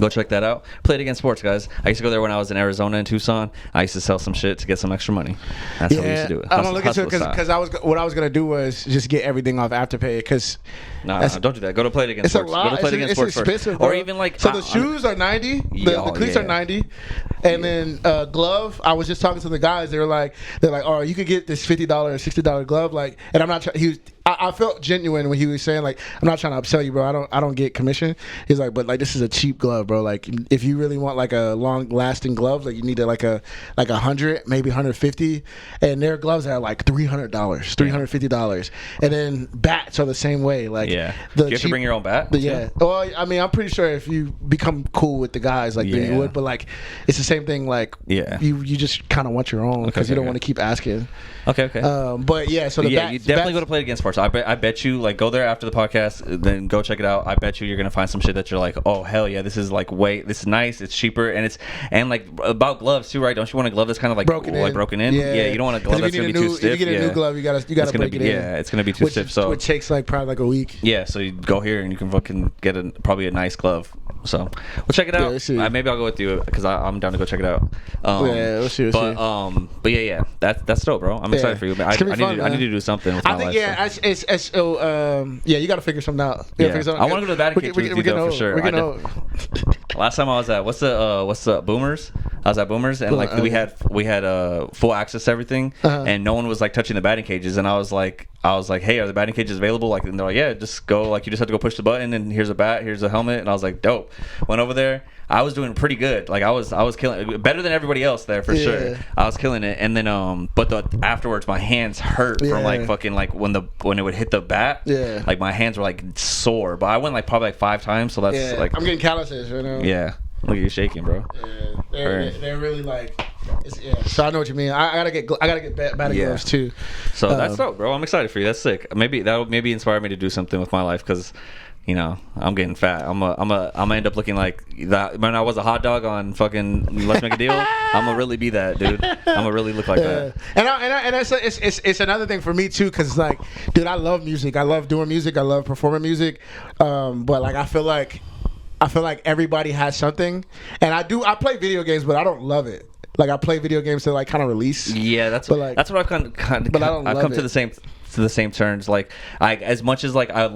go check that out. Play It Again Sports, guys. I used to go there when I was in Arizona and Tucson. I used to sell some shit to get some extra money. That's how we used to do it. I'm gonna look into it because what I was gonna do was just get everything off Afterpay. Because no, don't do that. Go to Play It Again Sports. Go to Play It Again Sports expensive, first. Or even like the shoes are $90. The cleats are $90, and then glove. I was just talking to the guys. They're like, oh, you could get this $50, $60 glove. Like, and I'm not. I felt genuine when he was saying like, I'm not trying to upsell you, bro. I don't get commission. He's like, but like this is a cheap glove, bro. Like if you really want like a long lasting glove, like you need to like a 100, maybe 150, and their gloves are like $300, $350, and then bats are the same way. Like you have to bring your own bat. Well, I mean, I'm pretty sure if you become cool with the guys, like then you would, but like it's the same thing. Like you just kind of want your own because you don't want to keep asking. Okay. But yeah, so you definitely go to Play It Again Sports. I bet you like go there after the podcast, then go check it out. I bet you you're gonna find some shit that you're like, oh hell yeah, this is like this is nice, it's cheaper, and like about gloves too, right? Don't you want a glove that's kind of like broken in? Yeah, you don't want a glove that's gonna be too stiff. If you get a new glove, you gotta break it in. Yeah, it's gonna be too stiff. So it takes like probably like a week. Yeah, so you go here and you can fucking get probably a nice glove. So we'll check it out. Maybe I'll go with you because I'm down to go check it out. We'll see. But yeah, that's dope, bro. I'm excited for you. I need to do something with my life. You got to figure something out. I want to go to the Batting Cage with you though, for sure. Last time I was at what's the Boomers? I was at Boomers and like we had full access to everything, and no one was like touching the batting cages, and I was like, hey, are the batting cages available? Like, and they're like, yeah, just go. Like, you just have to go push the button, and here's a bat, here's a helmet, and I was like, dope. Went over there. I was doing pretty good. Like I was killing better than everybody else there for sure. I was killing it, and then afterwards my hands hurt from like fucking like when it would hit the bat. Yeah. Like my hands were like sore, but I went like probably like 5 times. So that's like I'm getting calluses right now. Yeah. Look at you shaking, bro. Yeah. They're really like. So I know what you mean. I gotta get batting gloves too. So that's dope, bro. I'm excited for you. That's sick. Maybe that would inspire me to do something with my life because. You know, I'm getting fat. I'm gonna end up looking like that. When I was a hot dog on fucking Let's Make a Deal, I'm gonna really be that, dude. I'm gonna really look like that. And it's another thing for me too, cause like, dude, I love music. I love doing music. I love performing music. But like, I feel like everybody has something, and I play video games, but I don't love it. Like I play video games to like kind of release. Yeah, that's what I've come to the same terms. Like as much as like I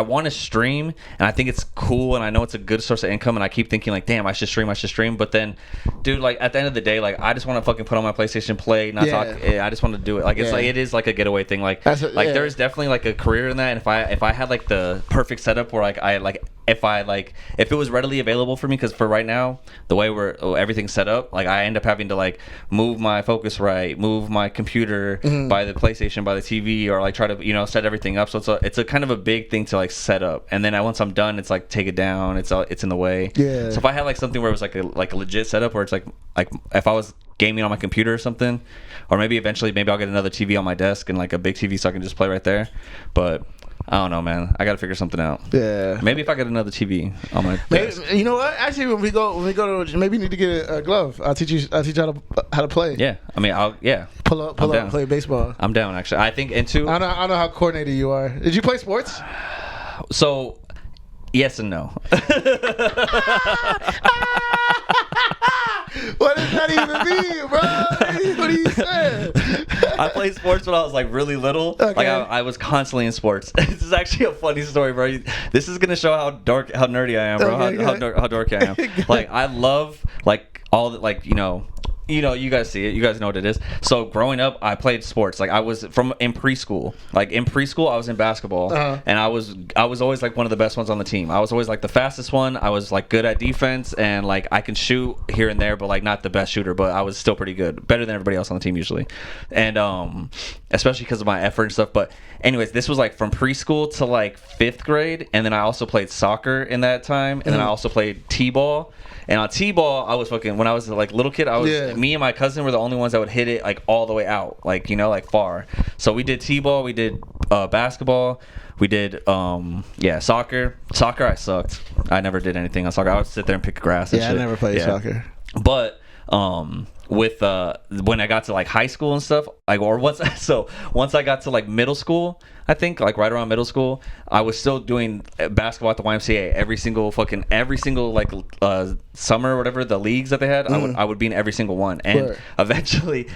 want to stream, and I think it's cool, and I know it's a good source of income, and I keep thinking like, damn, I should stream. But then, dude, like at the end of the day, like I just want to fucking put on my PlayStation, play, not talk. I just want to do it. Like it's like it is like a getaway thing. Like there is definitely like a career in that. And if I had like the perfect setup where if it was readily available for me, because for right now the way everything's set up, like I end up having to like move my Focusrite, move my computer, by the PlayStation, by the TV, or like try to set everything up. So it's a kind of a big thing to like set up, and then once I'm done, it's like take it down. It's in the way. Yeah. So if I had like something where it was like a legit setup where it's like if I was gaming on my computer or something, or maybe eventually I'll get another TV on my desk and like a big TV so I can just play right there, but. I don't know, man. I gotta figure something out. Yeah. Maybe if I get another TV on my desk. You know what? Actually, when we go to, maybe you need to get a glove. I'll teach you how to play. Yeah. I mean, pull up, and play baseball. I'm down, actually. I think into. I don't know how coordinated you are. Did you play sports? So, yes and no. What does that even mean, bro? What are you saying? I played sports when I was like really little. Okay. Like I was constantly in sports. This is actually a funny story, bro. This is gonna show how nerdy I am, bro. Okay, how dorky I am. Like I love like all the like you guys see it. You guys know what it is. So growing up, I played sports. Like I was in preschool. Like in preschool, I was in basketball, and I was always like one of the best ones on the team. I was always like the fastest one. I was like good at defense, and like I can shoot here and there, but like not the best shooter. But I was still pretty good, better than everybody else on the team usually, and especially because of my effort and stuff. But anyways, this was like from preschool to like 5th grade, and then I also played soccer in that time, and then I also played t-ball. And on t-ball, I was when I was like little kid, me and my cousin were the only ones that would hit it like all the way out, like like far. So we did t-ball, we did basketball, we did soccer. Soccer, I sucked. I never did anything on soccer. I would sit there and pick grass and shit. I never played soccer. But with when I got to like high school and stuff, like once I got to like middle school, I think like right around middle school, I was still doing basketball at the YMCA every single like summer or whatever, the leagues that they had. I would be in every single one, and eventually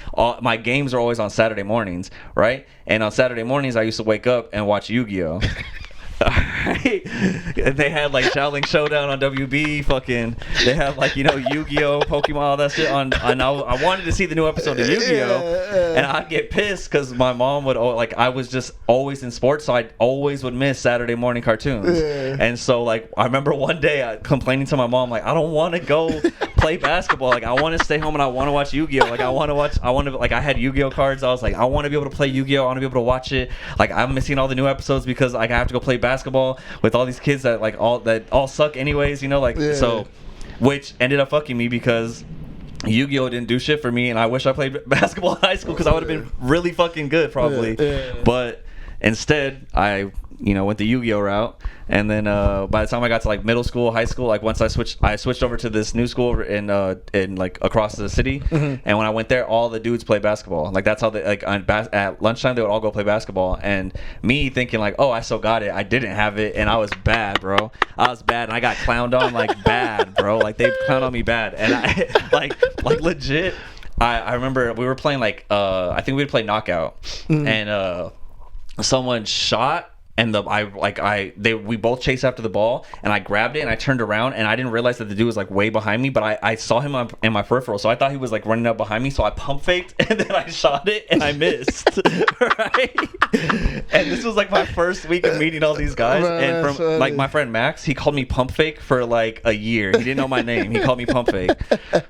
my games are always on Saturday mornings, right? And on Saturday mornings I used to wake up and watch Yu-Gi-Oh. They had like Shaolin Showdown on WB. Fucking, they had like Yu-Gi-Oh, Pokemon, all that shit on. And I wanted to see the new episode of Yu-Gi-Oh, and I'd get pissed because my mom would like I was just always in sports, so I always would miss Saturday morning cartoons. And so like I remember one day I complaining to my mom like I don't want to go play basketball. Like I want to stay home and I want to watch Yu-Gi-Oh. Like I had Yu-Gi-Oh cards. I was like I want to be able to play Yu-Gi-Oh. I want to be able to watch it. Like I'm missing all the new episodes because like I have to go play basketball with all these kids that all suck anyways, so, which ended up fucking me because Yu-Gi-Oh didn't do shit for me, and I wish I played basketball in high school because I would have been really fucking good probably. But instead I went the Yu-Gi-Oh route, and then by the time I got to like middle school, high school, like once I switched over to this new school in like across the city, and when I went there, all the dudes play basketball. Like that's how they like at lunchtime they would all go play basketball, and me thinking like, oh, I still got it. I didn't have it, and I was bad, bro. I was bad, and I got clowned on like bad, bro. Like they clowned on me bad, and I like legit. I remember we were playing like I think we'd play knockout, and someone shot. And we both chased after the ball, and I grabbed it and I turned around, and I didn't realize that the dude was like way behind me, but I saw him in my peripheral, so I thought he was like running up behind me, so I pump faked and then I shot it and I missed. Right? And this was like my first week of meeting all these guys, and from like my friend Max, he called me pump fake for like a year. He didn't know my name. He called me pump fake.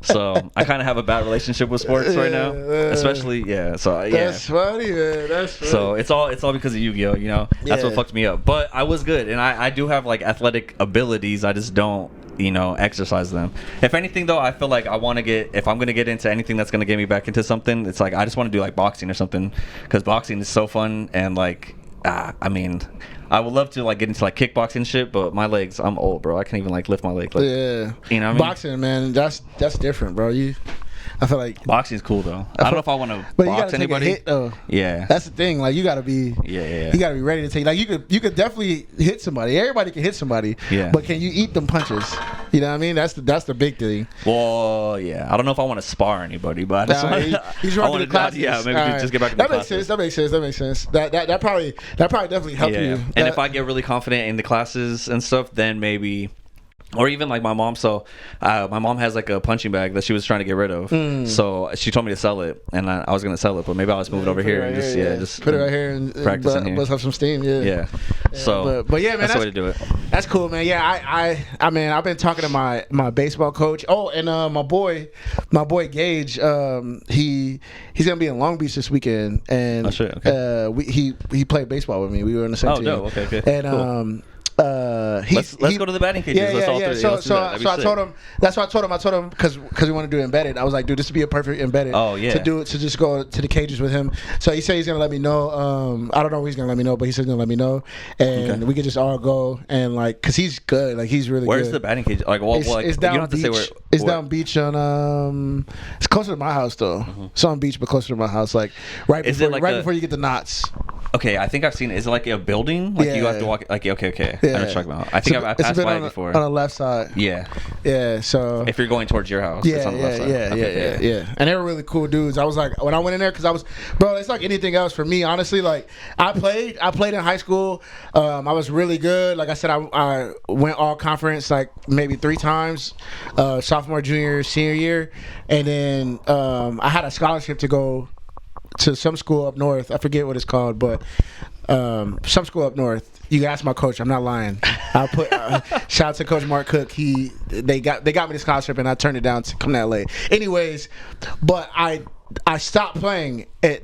So I kind of have a bad relationship with sports right now, especially So that's funny, man. That's funny. So it's all because of Yu-Gi-Oh. That's what fucked me up, but I was good, and I do have like athletic abilities. I just don't exercise them. If anything though, I feel like if I'm gonna get into anything that's gonna get me back into something, it's like I just want to do like boxing or something, because boxing is so fun, and like I mean I would love to like get into like kickboxing shit, but my legs, I'm old, bro. I can't even like lift my leg. Like, what I mean? Boxing, man, that's different, bro. I feel like boxing's cool though. I don't know if I want to box anybody. Take a hit, though. Yeah, that's the thing. Like you gotta be. You gotta be ready to take. Like you could definitely hit somebody. Everybody can hit somebody. Yeah. But can you eat them punches? You know what I mean? That's the big thing. Well, yeah. I don't know if I want to spar anybody, but he's running the classes. Yeah, maybe just get back to the classes. That makes sense. That probably definitely help you. And if I get really confident in the classes and stuff, then maybe. Or even like my mom. So my mom has like a punching bag that she was trying to get rid of. So she told me to sell it, and I was gonna sell it, but maybe I'll just move it over here and just put it right here and practice in here. Let's have some steam. So but yeah, man, that's the way to do it. That's cool, man. Yeah, I mean, I've been talking to my baseball coach. Oh, and my boy Gage, he's gonna be in Long Beach this weekend, and he played baseball with me. We were in the same team. Oh, no, okay. And cool. Let's go to the batting cages. So I told him. That's why I told him because we want to do embedded. I was like, dude, this would be a perfect embedded. To just go to the cages with him. So he said he's gonna let me know. I don't know if he's gonna let me know, but he said he's gonna let me know, and we could just all go and like, cause he's good. Like he's really. Where's good. the batting cage? Like, it's down you don't have beach. To say where. It's down beach on. It's closer to my house though. It's on beach, but closer to my house. Like right before you get the knots. Okay, I think I've seen it. Is it like a building? Like you have to walk. Like okay. I know what you're talking about. I think I've passed by it before. On the left side. Yeah. So if you're going towards your house, it's on the left side. Yeah. And they were really cool dudes. I was like, when I went in there, because bro, it's like anything else for me. Honestly, like I played in high school. I was really good. Like I said, I went all conference like maybe 3 times, sophomore, junior, senior year, and then I had a scholarship to go to some school up north. I forget what it's called, but some school up north. You can ask my coach. I'm not lying. I put shout out to Coach Mark Cook. They got me the scholarship, and I turned it down to come to LA. Anyways, but I stopped playing at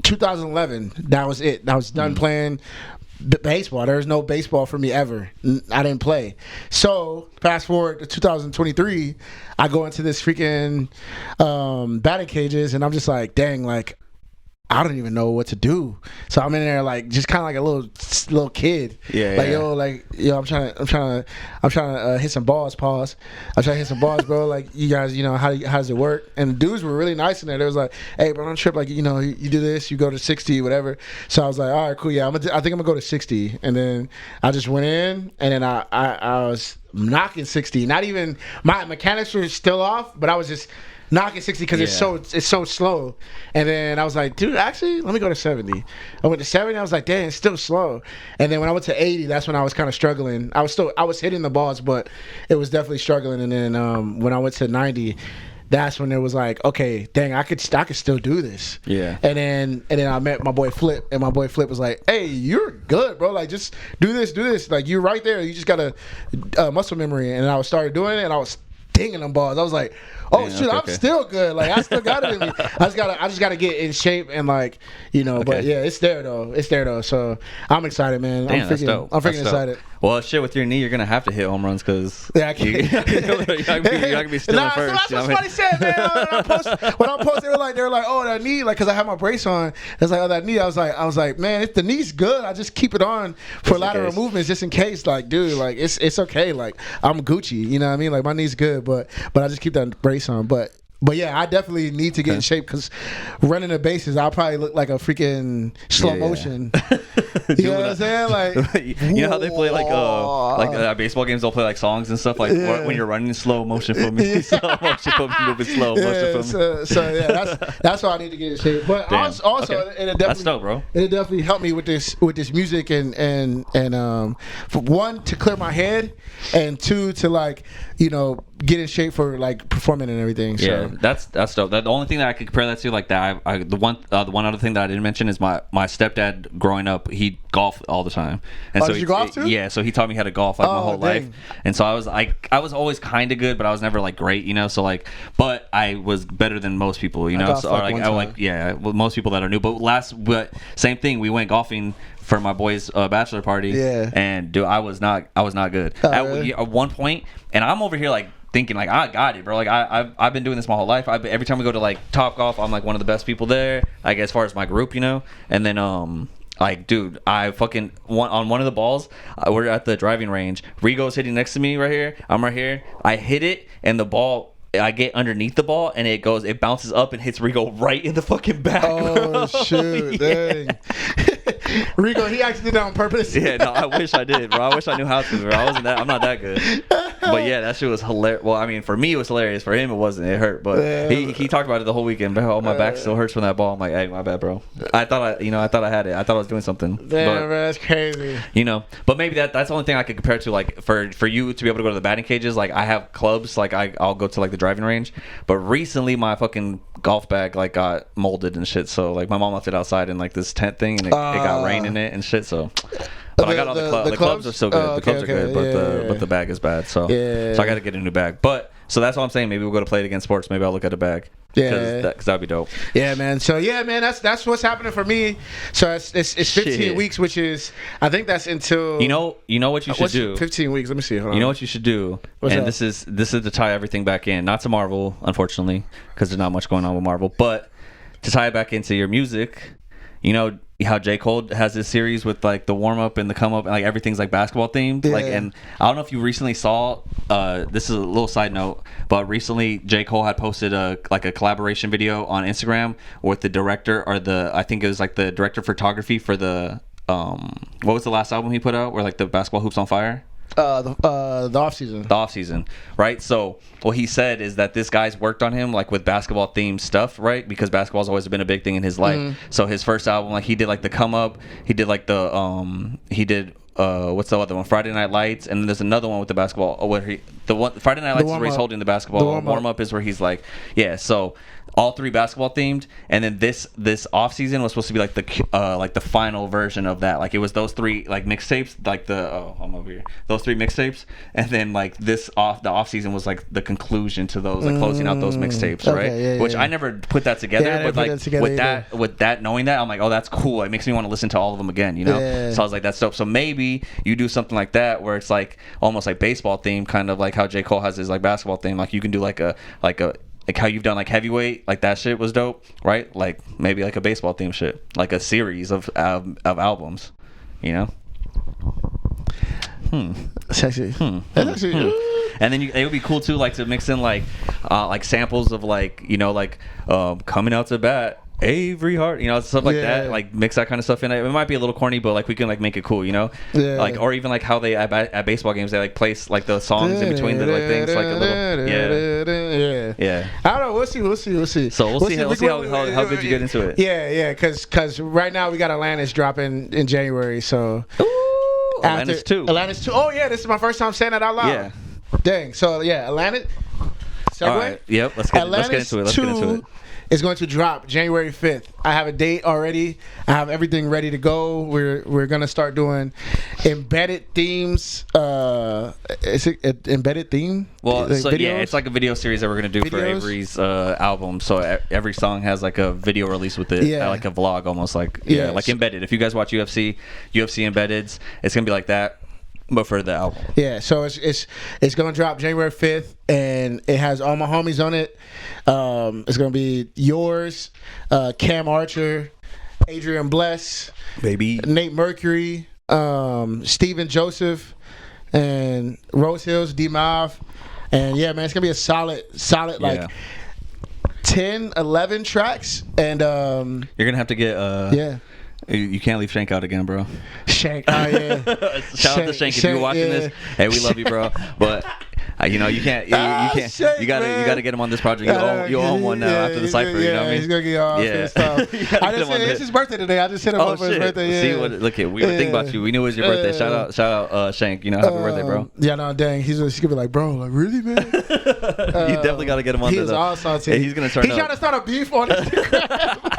2011. That was it. I was done playing baseball. There was no baseball for me ever. I didn't play. So fast forward to 2023, I go into this freaking batting cages, and I'm just like, dang, like I don't even know what to do. So I'm in there like just kind of like a little kid. I'm trying to hit some balls. Pause. I'm trying to hit some balls, bro. Like you guys, how does it work? And the dudes were really nice in there. They was like, hey, bro, don't trip. Like you do this, you go to 60, whatever. So I was like, all right, cool. Yeah, I think I'm gonna go to 60. And then I just went in, and then I was knocking 60. Not even my mechanics were still off, but I was just knocking 60 because it's so slow. And then I was like, dude, actually, let me go to 70. I went to 70. I was like, damn, it's still slow. And then when I went to 80, that's when I was kind of struggling. I was hitting the balls, but it was definitely struggling. And then when I went to 90, that's when it was like, okay, dang, I could still do this. Yeah. And then I met my boy Flip, and my boy Flip was like, hey, you're good, bro. Like, just do this. Like, you're right there. You just got a muscle memory. And I started doing it, and I was dinging them balls. I was like, oh shit, I'm still good. Like, I still got it in me. I just gotta get in shape and, like, you know. But yeah, it's there though. So I'm excited, man. Damn, I'm freaking excited. Well, shit, with your knee, you're gonna have to hit home runs because I can't. you're gonna be stealing first. That's what somebody said, man. When I posted, they were like, oh, that knee, like, because I had my brace on. It's like, oh, that knee. I was like, man, if the knee's good, I just keep it on for lateral movements just in case. Like, dude, like, it's okay. Like, I'm Gucci. You know what I mean? Like, my knee's good, but I just keep that brace on. But yeah, I definitely need to get in shape because running the bases, I'll probably look like a freaking slow motion. You know what I'm saying? Like, you know how they play like baseball games? They'll play like songs and stuff like when you're running in slow motion for me, slow motion for me, moving slow motion for me. So yeah, that's why I need to get in shape. But also, it that's dope, bro. It definitely helped me with this music and for one, to clear my head, and two, to, like, you know, get in shape for, like, performing and everything. So. Yeah, that's dope. The only thing that I could compare that to, like, that the one other thing that I didn't mention is my stepdad growing up, he golfed all the time. And so did you golf too? Yeah, so he taught me how to golf my whole life. And so I was always kind of good, but I was never, like, great, you know. So, like, but I was better than most people, you know. So, most people that are new. But same thing. We went golfing for my boy's bachelor party. Yeah. And dude, I was not good. Really? At one point, and I'm over here like thinking like I got it, bro. Like I've been doing this my whole life. Every time we go to like Top Golf, I'm like one of the best people there. Like as far as my group, you know. And then like, dude, I fucking on one of the balls. We're at the driving range. Rigo's hitting next to me right here. I'm right here. I hit it, and the ball. I get underneath the ball, and it bounces up and hits Rigo right in the fucking back. Oh, shoot, dang. Rigo, he actually did that on purpose. Yeah, no, I wish I did, bro. I wish I knew how to, bro. I'm not that good. But yeah, that shit was hilarious. Well, I mean, for me, it was hilarious. For him, it wasn't. It hurt. But he talked about it the whole weekend. Bro, my back still hurts from that ball. I'm like, hey, my bad, bro. I thought I had it. I thought I was doing something. Damn, bro, that's crazy. You know, but maybe that's the only thing I could compare to. Like for you to be able to go to the batting cages, like I have clubs. Like I'll go to like the driving range. But recently, my fucking golf bag like got molded and shit. So like my mom left it outside in like this tent thing, and it got rain in it and shit. So, but I got all the clubs. The clubs are still good. The clubs are good, but the bag is bad. So I got to get a new bag. But so that's what I'm saying. Maybe we'll go to Play It Again Sports. Maybe I'll look at a bag. Yeah, because that'd be dope. Yeah, man. So yeah, man, that's what's happening for me. So it's 15 weeks, which is I think that's until you know what you should do. 15 weeks. Let me see. Hold on. You know what you should do, this is to tie everything back in, not to Marvel, unfortunately, because there's not much going on with Marvel, but to tie it back into your music. You know how J. Cole has this series with like the warm up and the come up and like everything's like basketball themed. Yeah. Like, and I don't know if you recently saw. This is a little side note, but recently J. Cole had posted a collaboration video on Instagram with the director I think it was like the director of photography for the what was the last album he put out where like the Basketball Hoops on Fire. The off season. The off season, right? So what he said is that this guy's worked on him like with basketball themed stuff, right? Because basketball's always been a big thing in his life. So his first album, like he did like the come up, he did like the what's the other one? Friday Night Lights, and then there's another one with the basketball. Friday Night Lights is where he's holding the basketball. Warm up is where he's like, yeah. So all three basketball themed, and then this off season was supposed to be like the final version of that. Like it was those three like mixtapes, like I'm over here. Those three mixtapes, and then like the off season was like the conclusion to those, like closing out those mixtapes, right? Yeah, Which I never put that together, but like with that knowing that, I'm like, oh, that's cool. It makes me want to listen to all of them again, you know? Yeah. So I was like, that's dope. So maybe you do something like that where it's like almost like baseball theme, kind of like how J. Cole has his like basketball theme. Like you can do like how you've done like heavyweight, like that shit was dope, right? Like maybe like a baseball theme shit, like a series of albums, you know? Sexy. That's actually. And then it would be cool too, like to mix in like samples of like, you know, like coming out to bat. Avery Harden, you know, stuff like that. Like mix that kind of stuff in. It might be a little corny, but like we can like make it cool, you know. Yeah. Like or even like how they at baseball games they like place like the songs in between the like things, like a little. Yeah. Yeah. I don't know. We'll see. So we'll see how good you get into it. Yeah. Because right now we got Atlantis dropping in January. So Atlantis 2. Atlantis 2. Oh yeah, this is my first time saying that out loud. Yeah. Dang. So yeah, Atlantis. Segue? All right. Yep. Let's get into it. Is going to drop January 5th. I have a date already. I have everything ready to go. We're gonna start doing embedded themes. Is it embedded theme? Well, so videos? Yeah, it's like a video series that we're gonna do for Avery's album. So every song has like a video release with it, like a vlog almost, like like embedded. If you guys watch UFC Embeddeds, it's gonna be like that. But for the album. Yeah, so it's gonna drop January 5th, and it has all my homies on it. It's gonna be yours, Cam Archer, Adrian Blest, baby, Nate Mercury, Steven Joseph, and Rose Hills, D-Mav. And yeah, man, it's gonna be a solid like 10, 11 tracks. And you're gonna have to get you can't leave Shank out again, bro. Shank, oh yeah. Shout out to Shank if you're watching this. Hey, we love you, bro. But you know you can't. Shank, you gotta get him on this project. You own one now after the Cypher. You know what I mean? He's gonna get all this stuff. It's his birthday today. I just hit him up for his birthday. Yeah. See what? Look at we were thinking about you. We knew it was your birthday. Shout out, Shank. You know, happy birthday, bro. Yeah, no, dang. He's gonna be like, bro, like really, man. You definitely gotta get him on. He's all salty. He's gonna turn up. He's trying to start a beef on Instagram.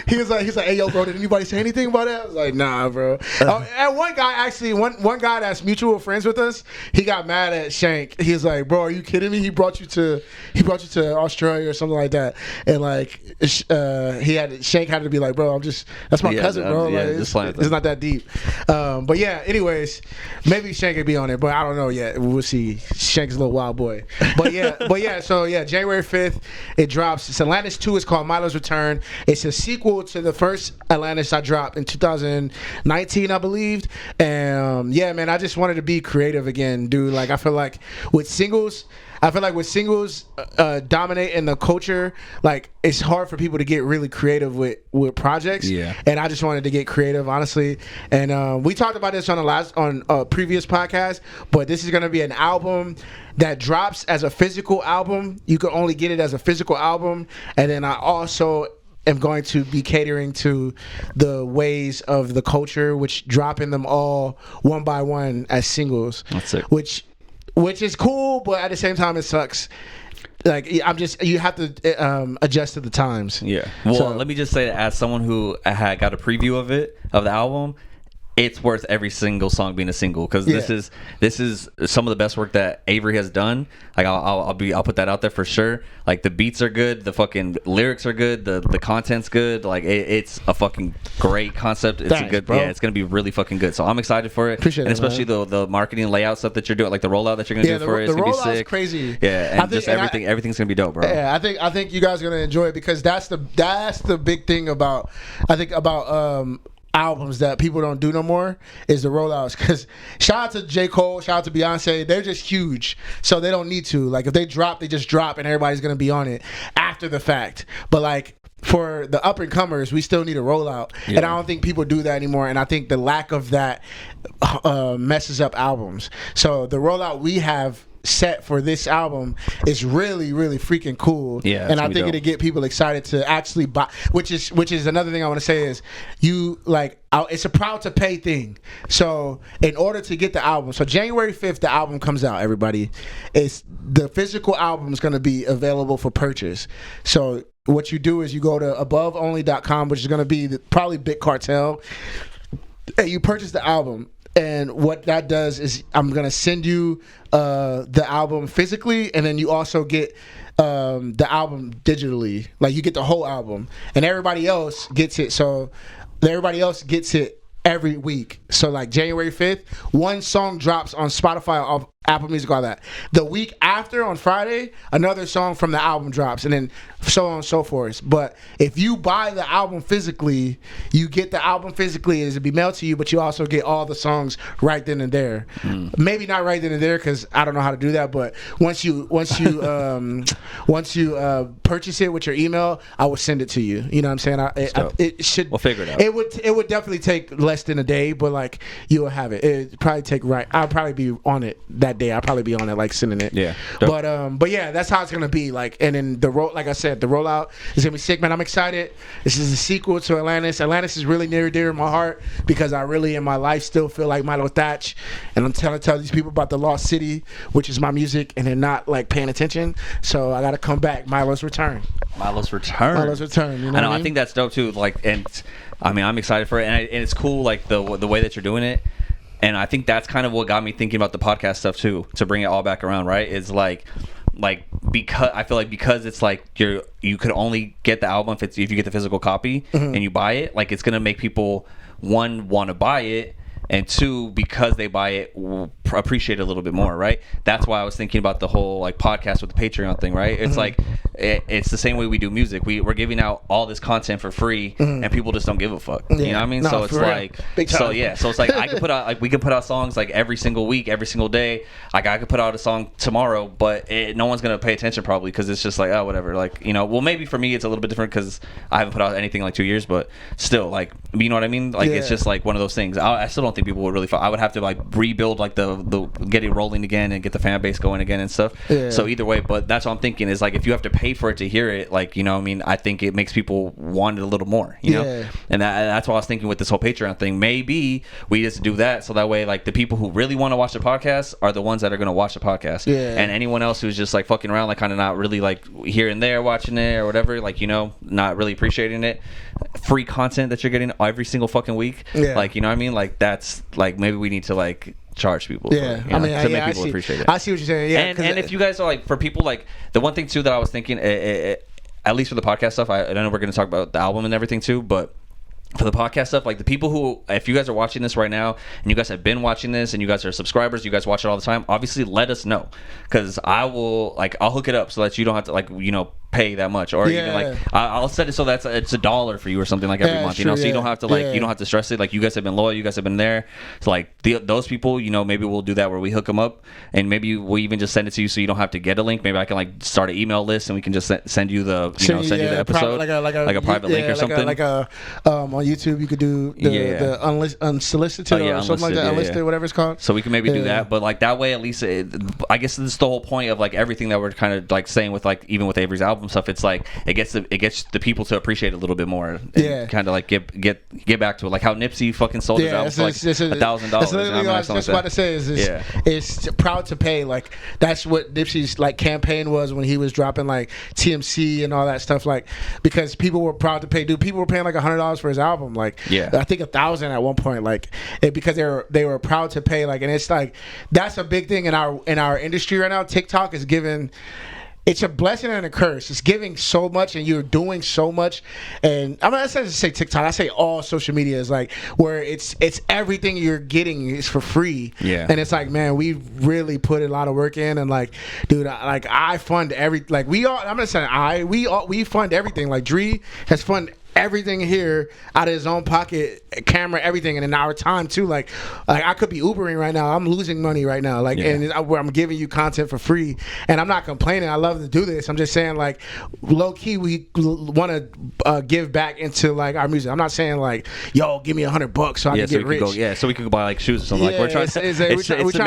He's like, hey, yo, bro, did anybody say anything about that? I was like, nah, bro. And one guy that's mutual friends with us, he got mad at Shank. He was like, bro, are you kidding me? He brought you to Australia or something like that. And like, Shank had to be like, bro, that's my cousin, bro. Like, it's not that deep. But yeah, anyways, maybe Shank could be on it, but I don't know yet. We'll see. Shank's a little wild boy. But yeah, so January 5th, it drops. It's Atlantis 2. It's called Milo's Return. It's a sequel to the first Atlantis I dropped in 2019, I believe. And yeah, man, I just wanted to be creative again, dude. Like, I feel like with singles dominating the culture, like it's hard for people to get really creative with projects. Yeah. And I just wanted to get creative, honestly. And we talked about this on a previous podcast, but this is gonna be an album that drops as a physical album. You can only get it as a physical album. And then I also am going to be catering to the ways of the culture, which dropping them all one by one as singles. That's it. Which is cool, but at the same time it sucks. Like you have to adjust to the times. Yeah. Well, let me just say that as someone who had got a preview of the album, it's worth every single song being a single, because this is some of the best work that Avery has done. Like I'll put that out there for sure. Like the beats are good, the fucking lyrics are good, the content's good. Like it's a fucking great concept. It's a good, bro. Yeah, it's gonna be really fucking good. So I'm excited for it. Appreciate and especially the marketing layout stuff that you're doing, like the rollout that you're gonna do for it. It's gonna be sick. Crazy. Yeah, and everything's gonna be dope, bro. Yeah, I think you guys are gonna enjoy it, because that's the big thing about albums that people don't do no more is the rollouts. Because shout out to J. Cole, shout out to Beyonce, they're just huge, so they don't need to. Like if they drop, they just drop, and everybody's gonna be on it after the fact. But like for the up and comers, we still need a rollout, and I don't think people do that anymore. And I think the lack of that messes up albums. So the rollout we have set for this album is really, really freaking cool. Yeah, and I think it'll get people excited to actually buy. Which is another thing I want to say is it's a proud to pay thing. So in order to get the album, so January 5th the album comes out, everybody. The physical album is going to be available for purchase. So what you do is you go to ABOVonly.com, which is going to be probably Big Cartel, and you purchase the album. And what that does is I'm going to send you the album physically, and then you also get the album digitally. Like you get the whole album, and everybody else gets it. So everybody else gets it every week. So like January 5th, one song drops on Spotify, or Apple Music, all that. The week after, on Friday, another song from the album drops, and then so on and so forth. But if you buy the album physically, you get the album physically, it'll be mailed to you, but you also get all the songs right then and there. Maybe not right then and there, because I don't know how to do that, but once you purchase it with your email, I will send it to you. You know what I'm saying? It should. We'll figure it out. It would definitely take less than a day, but like you'll have it. It'd probably take I'll probably be on it that that day, I'll probably be on it, like sending it. Yeah. But yeah, that's how it's gonna be. Like, and then like I said, the rollout is gonna be sick, man. I'm excited. This is a sequel to Atlantis. Atlantis is really near and dear in my heart because I really in my life still feel like Milo Thatch, and I'm trying to tell these people about the Lost City, which is my music, and they're not like paying attention. So I gotta come back. Milo's return. Milo's return. Milo's return. You know I know. what I mean? I think that's dope too. Like, and I mean, I'm excited for it, and it's cool. Like the way that you're doing it. And I think that's kind of what got me thinking about the podcast stuff too, to bring it all back around, right? Is like because I feel like because it's like you could only get the album if you get the physical copy and you buy it, like it's gonna make people one want to buy it, and two, because they buy it, will appreciate it a little bit more, right? That's why I was thinking about the whole like podcast with the Patreon thing, right? It's like it's the same way we do music. We're giving out all this content for free, and people just don't give a fuck. You know what I mean? No, so it's like, so it's like I could put out, like we can put out songs like every single week, every single day. Like I could put out a song tomorrow, but no one's gonna pay attention probably because it's just like, oh, whatever. Like, you know, well, maybe for me it's a little bit different because I haven't put out anything in like 2 years, but still, like, you know what I mean? Like it's just like one of those things. I still don't think people would really. I would have to like rebuild like the get it rolling again and get the fan base going again and stuff. So either way, but that's what I'm thinking is like if you have to pay for it to hear it, like, you know what I mean, I think it makes people want it a little more, you know. And that's what I was thinking with this whole Patreon thing. Maybe we just do that so that way like the people who really want to watch the podcast are the ones that are going to watch the podcast, and anyone else who's just like fucking around, like kind of not really like here and there watching it or whatever, like, you know, not really appreciating it, free content that you're getting every single fucking week, like, you know what I mean, like that's like maybe we need to like charge people for, you know, to make people appreciate it. I see what you're saying. And if you guys are like, for people like the one thing too that I was thinking, at least for the podcast stuff, I know we're going to talk about the album and everything too, but for the podcast stuff, like the people who, if you guys are watching this right now and you guys have been watching this and you guys are subscribers, you guys watch it all the time, obviously let us know, because I'll hook it up so that you don't have to like, you know, pay that much, or even like I'll set it so that's it's $1 for you or something like every month, you know, so you don't have to like you don't have to stress it. Like you guys have been loyal, you guys have been there, so like those people, you know, maybe we'll do that where we hook them up, and maybe we'll even just send it to you so you don't have to get a link. Maybe I can like start an email list and we can just send you the you the episode, like a private link or something, like a on YouTube you could do the unsolicited or something like that, unlisted, whatever it's called. So we can maybe do that, but like that way at least I guess this is the whole point of like everything that we're kind of like saying with like even with Avery's album stuff. It's like it gets the people to appreciate it a little bit more, and kind of like get back to it, like how Nipsey fucking sold his album for like $1,000. That's literally what I was just about to say. It's proud to pay. Like that's what Nipsey's like campaign was when he was dropping like TMC and all that stuff. Like because people were proud to pay. Dude, people were paying like $100 for his album. Like I think $1,000 at one point. Like because they were proud to pay. Like, and it's like that's a big thing in our industry right now. TikTok is giving. It's a blessing and a curse. It's giving so much, and you're doing so much. And I'm not saying to say TikTok. I say all social media is like where it's everything you're getting is for free. Yeah. And it's like, man, we really put a lot of work in, and like, dude, I fund we fund everything. Like Dre has funded everything here out of his own pocket, camera, everything, and in our time too. Like I could be Ubering right now. I'm losing money right now. Like, and where I'm giving you content for free, and I'm not complaining. I love to do this. I'm just saying, like, low key, we want to give back into like our music. I'm not saying like, yo, give me $100 so I can get rich. So we could buy like shoes or something. Like we're trying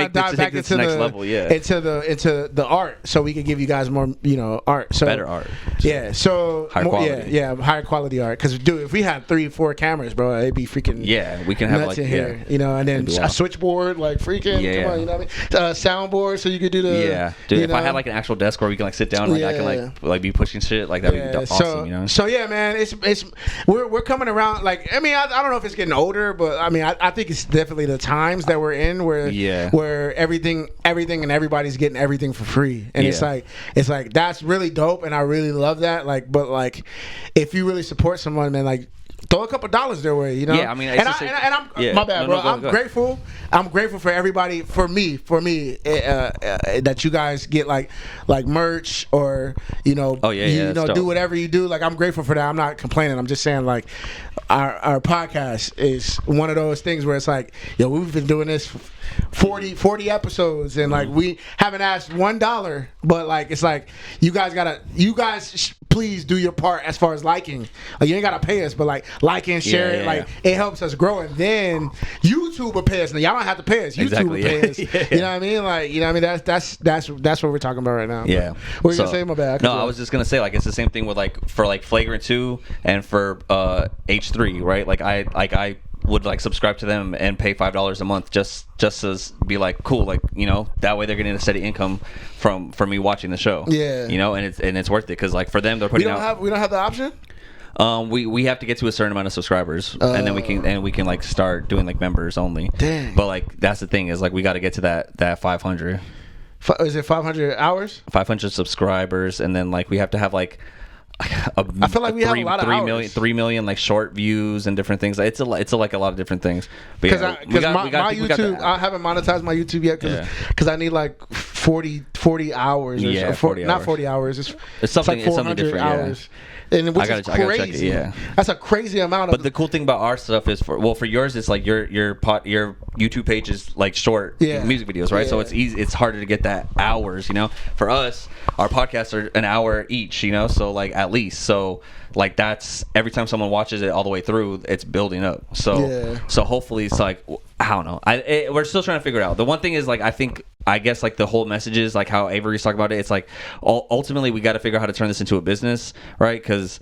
to dive back into the next level. Into the art, so we can give you guys more, you know, art. So better art. Yeah. So higher quality. Higher quality art. Because, dude, if we had 3-4 cameras, bro, it'd be freaking we can have nuts like in here, you know, and then a switchboard, like freaking, come on, you know what I mean? Soundboard, so you could do the dude. If I had like an actual desk where we can like sit down, like I can like be pushing shit, like that'd be awesome, you know. So yeah, man, it's we're coming around. Like, I mean, I don't know if it's getting older, but I mean, I think it's definitely the times that we're in where everything and everybody's getting everything for free, and it's like that's really dope, and I really love that. Like, but like, if you really support someone, man, like, throw a couple dollars their way, you know. Yeah, I mean, and I'm my bad, bro. I'm grateful. I'm grateful for everybody. For me, that you guys get like merch or you know, do whatever you do. Like, I'm grateful for that. I'm not complaining. I'm just saying, like, our podcast is one of those things where it's like, yo, we've been doing this 40 episodes, and like we haven't asked $1, but like it's like you guys please do your part as far as liking. Like, you ain't gotta pay us, but like and share it. Like it helps us grow, and then YouTube will pay us. Now y'all don't have to pay us. YouTube will pay us. You know what I mean? Like, you know what I mean? That's what we're talking about right now. Yeah. But what were you gonna say? My bad. No, I was just gonna say, like, it's the same thing with like for like Flagrant 2 and for H3, right? Like I would like subscribe to them and pay $5 a month just to be like, cool, like, you know, that way they're getting a steady income from me watching the show. Yeah. You know, and it's worth it because like for them they're putting we don't have the option. We have to get to a certain amount of subscribers, and then we can like start doing like members only. Dang. But like that's the thing is like we got to get to that 500. Is it 500 hours? 500 subscribers, and then like we have to have like I feel like we have a lot of hours. 3 million like short views and different things. It's like a lot of different things. Because my YouTube, I haven't monetized my YouTube yet because I need like 40 hours. Or 40 hours. Not 40 hours. It's something, like 400 hours. And which is crazy. Check it, That's a crazy amount of. But the cool thing about our stuff is for yours, it's like your YouTube page is like short music videos, right? So it's easy. It's harder to get that hours, you know. For us, our podcasts are an hour each, you know. So like at least, so like that's every time someone watches it all the way through, it's building up. So hopefully it's like, I don't know. We're still trying to figure it out. The one thing is like I guess like the whole message is like how Avery's talking about it. It's like ultimately we got to figure out how to turn this into a business, right? Because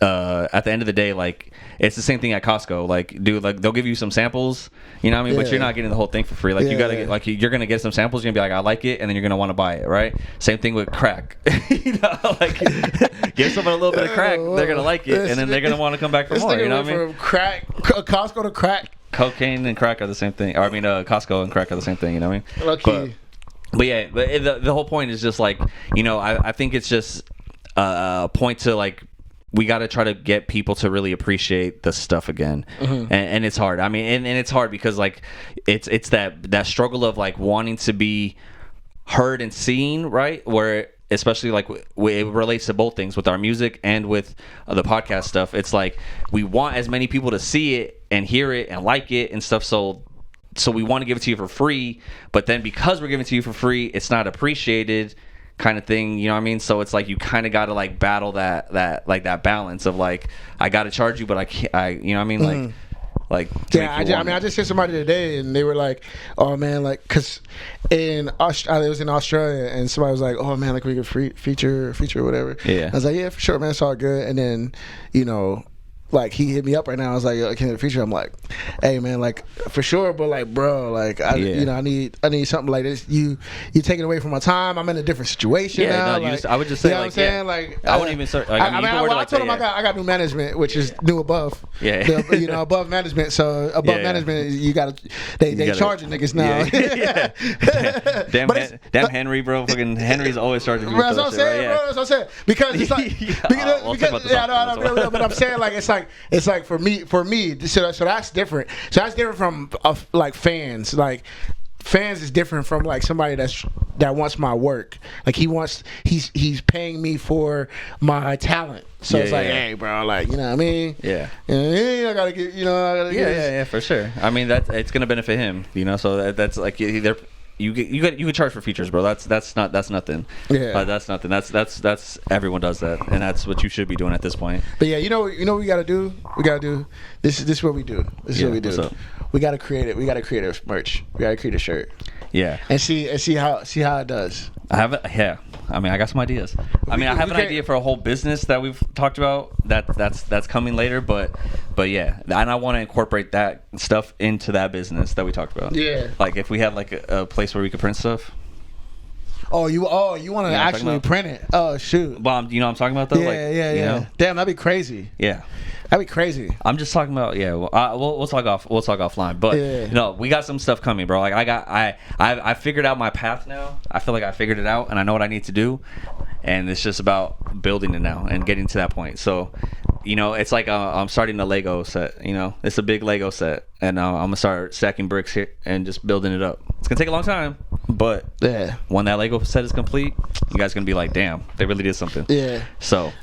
at the end of the day, like it's the same thing at Costco. Like, dude, like they'll give you some samples, you know what I mean? But you're not getting the whole thing for free. Like you gotta get, like you're gonna get some samples. You're gonna be like, I like it, and then you're gonna want to buy it, right? Same thing with crack. You know, like give someone a little bit of crack, they're gonna like it, and then they're gonna want to come back for more. You know what I mean? From Costco to crack. Cocaine and crack are the same thing. Or I mean, Costco and crack are the same thing. You know what I mean? Lucky. But yeah, but the whole point is just like, you know, I think it's just a point to like, we got to try to get people to really appreciate the stuff again. And it's hard. I mean, and it's hard because like it's that struggle of like wanting to be heard and seen, right? Where especially like it relates to both things with our music and with the podcast stuff. It's like we want as many people to see it and hear it and like it and stuff. So we want to give it to you for free, but then because we're giving it to you for free, it's not appreciated, kind of thing, you know what I mean? So it's like you kind of got to like battle that like that balance of like I got to charge you, but I can't. You know what I mean? Like I just heard somebody today and they were like, oh man, like because it was in Australia and somebody was like, oh man, like we could feature or whatever. I was like, yeah, for sure, man, it's all good. And then you know, like he hit me up right now. I was like, yo, can you feature? I'm like, hey man, like for sure, but like bro, like you know, I need something like this. You taking away from my time. I'm in a different situation now. No, like, I would just say, you know what I'm saying? Like I wouldn't even start. Like, I told him I got new management, which is new above. You know, above management. So above management, you got to they charging niggas now. Damn Henry, bro. Fucking Henry's always charging people. That's what I'm saying, bro. That's what I'm saying. Because it's like but I'm saying like it's like for me. So that's different. So that's different from like fans. Like fans is different from like somebody that wants my work. Like he's paying me for my talent. So it's like, hey, bro, like you know what I mean? Yeah. I gotta get. Yeah, for sure. I mean it's gonna benefit him. You know, so that's like either. You could charge for features, bro. That's nothing. Yeah, that's nothing. That's everyone does that, and that's what you should be doing at this point. But yeah, you know what we gotta do. This is what we do. This is what we do. What's up? We gotta create it. We gotta create a merch. We gotta create a shirt. Yeah. And see how it does. I have it. Yeah. I mean, I got some ideas. I have an idea for a whole business that we've talked about. That's coming later, but yeah, and I want to incorporate that stuff into that business that we talked about. Yeah. Like if we had like a place where we could print stuff. You want to actually print it? Oh shoot. Well, you know what I'm talking about though. Yeah. You know? Damn, that'd be crazy. Yeah. That'd be crazy. I'm just talking about we'll talk offline. But you know, we got some stuff coming, bro. Like I figured out my path now. I feel like I figured it out and I know what I need to do. And it's just about building it now and getting to that point. So, you know, it's like I'm starting a Lego set. You know, it's a big Lego set, and I'm gonna start stacking bricks here and just building it up. It's gonna take a long time, but when that Lego set is complete, you guys are gonna be like, damn, they really did something. Yeah. So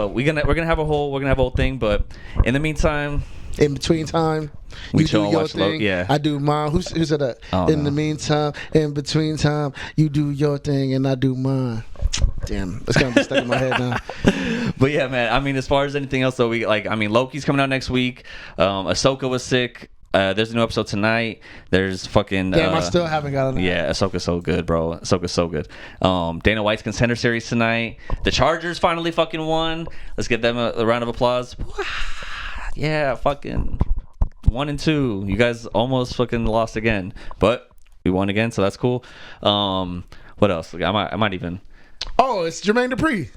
we're gonna have a whole thing, but in the meantime. In between time, you do your thing. I do mine. Who said that? In the meantime, in between time, you do your thing and I do mine. Damn, it's gonna be stuck in my head now. But yeah, man. I mean, as far as anything else, though, Loki's coming out next week. Ahsoka was sick. There's a new episode tonight. There's fucking. Damn, I still haven't got it. Yeah, Ahsoka's so good, bro. Ahsoka's so good. Dana White's Contender Series tonight. The Chargers finally fucking won. Let's give them a round of applause. Yeah, fucking 1 and 2. You guys almost fucking lost again, but we won again, so that's cool. What else? I might even. Oh, it's Jermaine Dupri.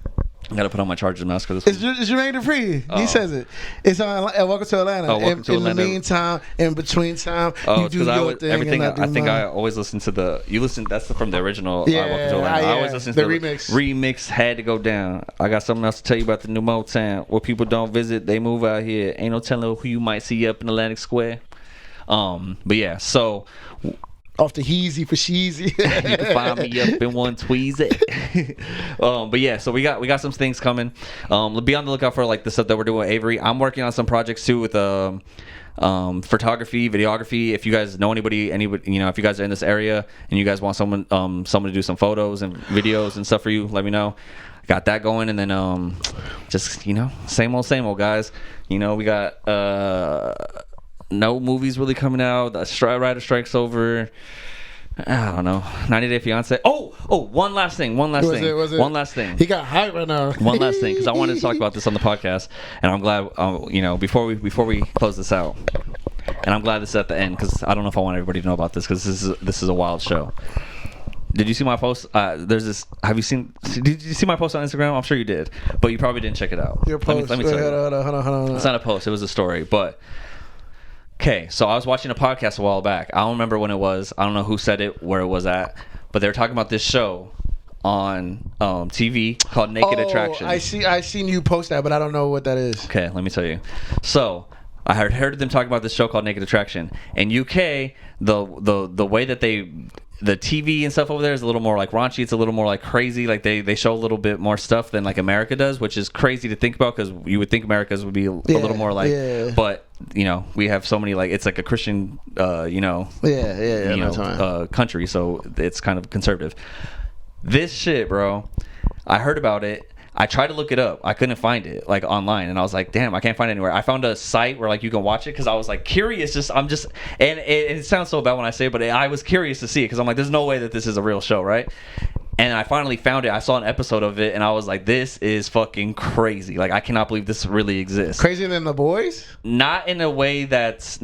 I gotta put on my Chargers mask for this. It's Jermaine Dupri. He says it. It's on Welcome to Atlanta. Welcome to Atlanta. In the meantime, in between time, you do your thing. Everything. I think I always listen to the. You listen. That's from the original. Yeah, Welcome to Atlanta. I always listen to the remix. Remix had to go down. I got something else to tell you about the new Motown. Where people don't visit, they move out here. Ain't no telling who you might see up in Atlantic Square. But yeah, so. Off the Heezy for Sheezy. You can find me up in one tweezy. But yeah, so we got some things coming. Be on the lookout for like the stuff that we're doing with Avery. I'm working on some projects too with photography, videography. If you guys know anybody, you know, if you guys are in this area and you guys want someone to do some photos and videos and stuff for you, let me know. Got that going, and then just, you know, same old guys. You know, we got no movies really coming out. The writer strike's over. I don't know. 90 Day Fiance. Oh, one last thing. One last thing. He got hype right now. One last thing, because I wanted to talk about this on the podcast, and I'm glad. You know, before we close this out, and I'm glad this is at the end, because I don't know if I want everybody to know about this, because this is a wild show. Did you see my post? There's this. Did you see my post on Instagram? I'm sure you did, but you probably didn't check it out. Your post. Let me tell you. Hold on. It's not a post. It was a story, but. Okay, so I was watching a podcast a while back. I don't remember when it was. I don't know who said it, where it was at, but they were talking about this show on TV called Naked Attraction. I seen you post that, but I don't know what that is. Okay, let me tell you. So I heard them talking about this show called Naked Attraction. In UK, the way that the TV and stuff over there is a little more like raunchy. It's a little more like crazy. Like they show a little bit more stuff than like America does, which is crazy to think about, because you would think America's would be a little more like. Yeah. But you know, we have so many, like, it's like a Christian, you know. Country, so it's kind of conservative. This shit, bro. I heard about it. I tried to look it up. I couldn't find it like online, and I was like, "Damn, I can't find it anywhere." I found a site where like you can watch it, because I was like curious. And it sounds so bad when I say it, but I was curious to see it, because I'm like, "There's no way that this is a real show, right?" And I finally found it. I saw an episode of it, and I was like, "This is fucking crazy! Like, I cannot believe this really exists." Crazier than The Boys? Not in a way that's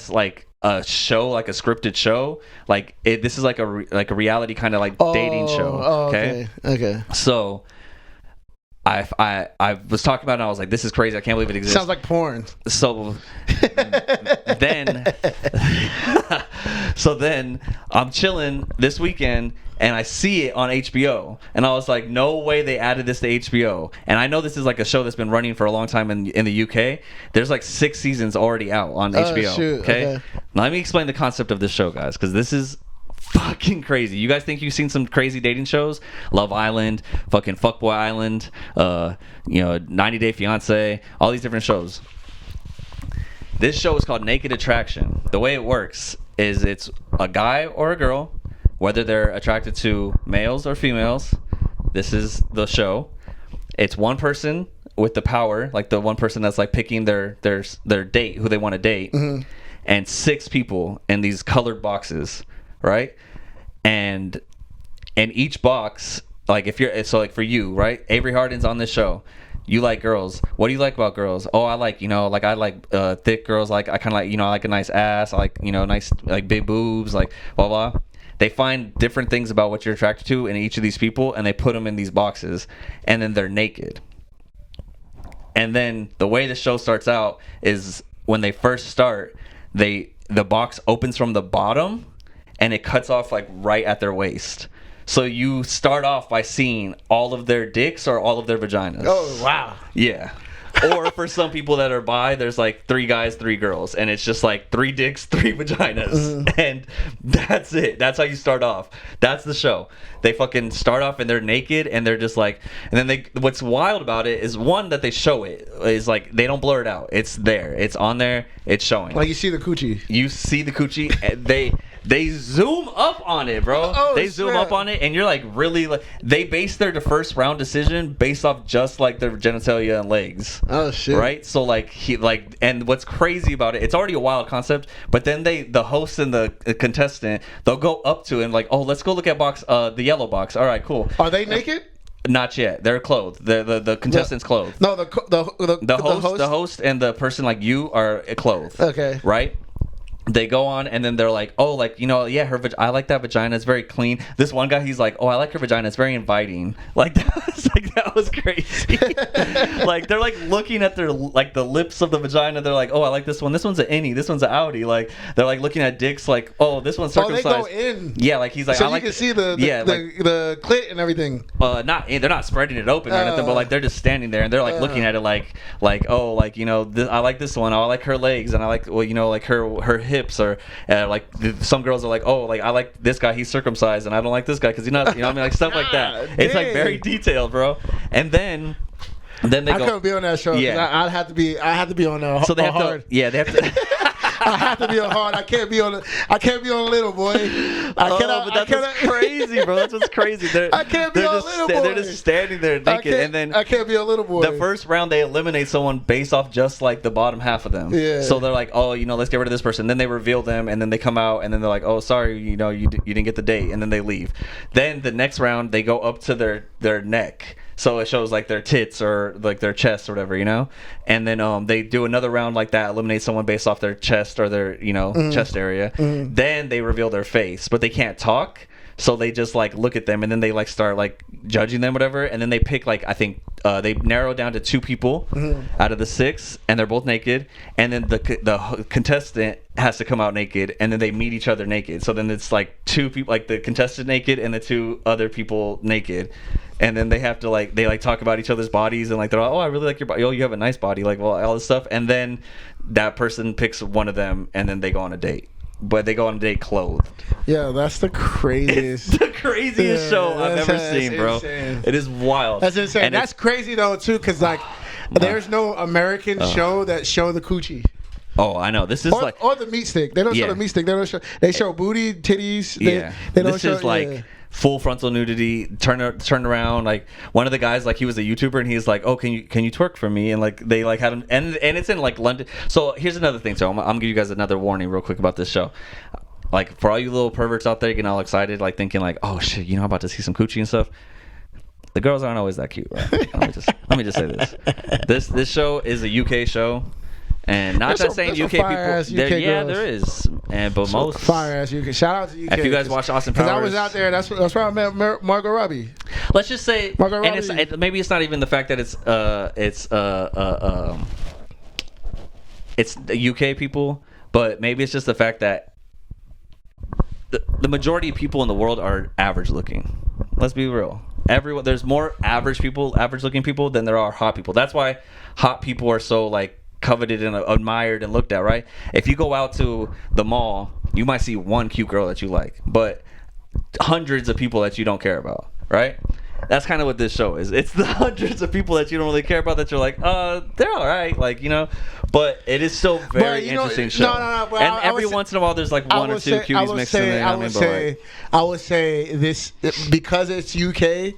like a show, like a scripted show. Like this is like a reality kind of like dating show. Okay. So. I was talking about it, and I was like, this is crazy. I can't believe it exists. Sounds like porn. So then I'm chilling this weekend, and I see it on HBO, and I was like, no way they added this to HBO. And I know this is like a show that's been running for a long time in the UK. There's like 6 seasons already out on HBO. Shoot. Okay. Now let me explain the concept of this show, guys, because this is fucking crazy. You guys think you've seen some crazy dating shows? Love Island, fucking Fuckboy Island, 90 Day Fiance, all these different shows. This show is called Naked Attraction. The way it works is it's a guy or a girl, whether they're attracted to males or females. This is the show. It's one person with the power, like the one person that's like picking their date, who they want to date, and 6 people in these colored boxes. Right, and each box, like if you're like for you, right? Avery Harden's on this show. You like girls. What do you like about girls? Oh, I like thick girls. Like I kind of like I like a nice ass. I like nice like big boobs. Like blah blah. They find different things about what you're attracted to in each of these people, and they put them in these boxes, and then they're naked. And then the way the show starts out is when they first start, the box opens from the bottom. And it cuts off like right at their waist. So you start off by seeing all of their dicks or all of their vaginas. Oh, wow. Yeah. Or for some people that are bi, there's like 3 guys, 3 girls. And it's just like 3 dicks, 3 vaginas. And that's it. That's how you start off. That's the show. They fucking start off and they're naked and they're just like... And then what's wild about it is, one, that they show it. Is like they don't blur it out. It's there. It's on there. It's showing. Like you see the coochie. You see the coochie. they zoom up on it, bro. They zoom up on it, and you're like, really, like, they base their first round decision based off just like their genitalia and legs. Oh shit! Right? So like and what's crazy about it? It's already a wild concept, but then the host and the contestant, they'll go up to him like, oh, let's go look at the yellow box. All right, cool. Are they naked? Not yet. They're clothed. The contestant's clothed. No, the host and the person like you are clothed. Okay. Right? They go on and then they're like, oh, like, you know, yeah, I like that vagina. It's very clean. This one guy, he's like, oh, I like her vagina. It's very inviting. Like that was crazy. Like they're like looking at their like the lips of the vagina. They're like, oh, I like this one. This one's an innie. This one's an outie. Like they're like looking at dicks. Like, oh, this one's circumcised. Oh, they go in. Yeah, like he's like, so I like you can see the clit and everything. They're not spreading it open or anything, but like they're just standing there and they're like looking at it like oh, like, you know, I like this one. Oh, I like her legs and I like, well, you know, like her hips or. Like some girls are like, oh, like I like this guy, he's circumcised, and I don't like this guy because he's not, you know what I mean, like stuff like that. It's like very detailed, bro. And then they go. I couldn't be on that show. Yeah, I had to be on a so they have hard. They have to. I have to be on hard. I can't be on little boy. That's crazy, bro. That's what's crazy. I can't be on little boy. They're just standing there naked, and then I can't be a little boy. The first round they eliminate someone based off just like the bottom half of them. Yeah. So they're like, oh, you know, let's get rid of this person. Then they reveal them, and then they come out, and then they're like, oh, sorry, you know, you didn't get the date, and then they leave. Then the next round they go up to their neck. So it shows like their tits or like their chest or whatever, you know? And then they do another round like that, eliminate someone based off their chest or their, you know, chest area. Mm-hmm. Then they reveal their face, but they can't talk. So they just like look at them and then they like start like judging them, whatever. And then they pick like, I think they narrow down to 2 people out of the 6, and they're both naked. And then the contestant has to come out naked, and then they meet each other naked. So then it's like 2 people, like the contestant naked and the 2 other people naked. And then they have to like talk about each other's bodies and like they're like, oh, I really like your body. Oh, you have a nice body, like, well, all this stuff. And then that person picks one of them, and then they go on a date. But they go on a date clothed. Yeah, that's the craziest. It's the craziest show I've ever seen, bro. Insane. It is wild. That's insane. And that's crazy though too, because like there's no American show that show the coochie. Oh, I know. This is or the meat stick. They don't show the meat stick. They show booty, titties. They don't show. This is like full frontal nudity. Turn around. Like one of the guys, like he was a YouTuber, and he's like, "Oh, can you twerk for me?" And like they like had him, and it's in like London. So here's another thing. So I'm gonna give you guys another warning real quick about this show. Like for all you little perverts out there getting all excited, like thinking like, "Oh shit, you know, I'm about to see some coochie and stuff." The girls aren't always that cute, right? let me just say this. This show is a UK show. And not that saying UK people. There is. But most fire ass UK. Shout out to UK. If you guys watch Austin Powers, because I was out there. That's where I met Margot Robbie. Let's just say, and maybe it's not even the fact that it's the UK people, but maybe it's just the fact that the majority of people in the world are average looking. Let's be real. There's more average looking people than there are hot people. That's why hot people are so like coveted and admired and looked at, right? If you go out to the mall, you might see one cute girl that you like, but hundreds of people that you don't care about, right? That's kind of what this show is. It's the hundreds of people that you don't really care about that you're like, they're all right, like, you know. But it is still very interesting show. No. But and every once in a while, there's like one or 2 cuties mixed in there. I would say this because it's UK.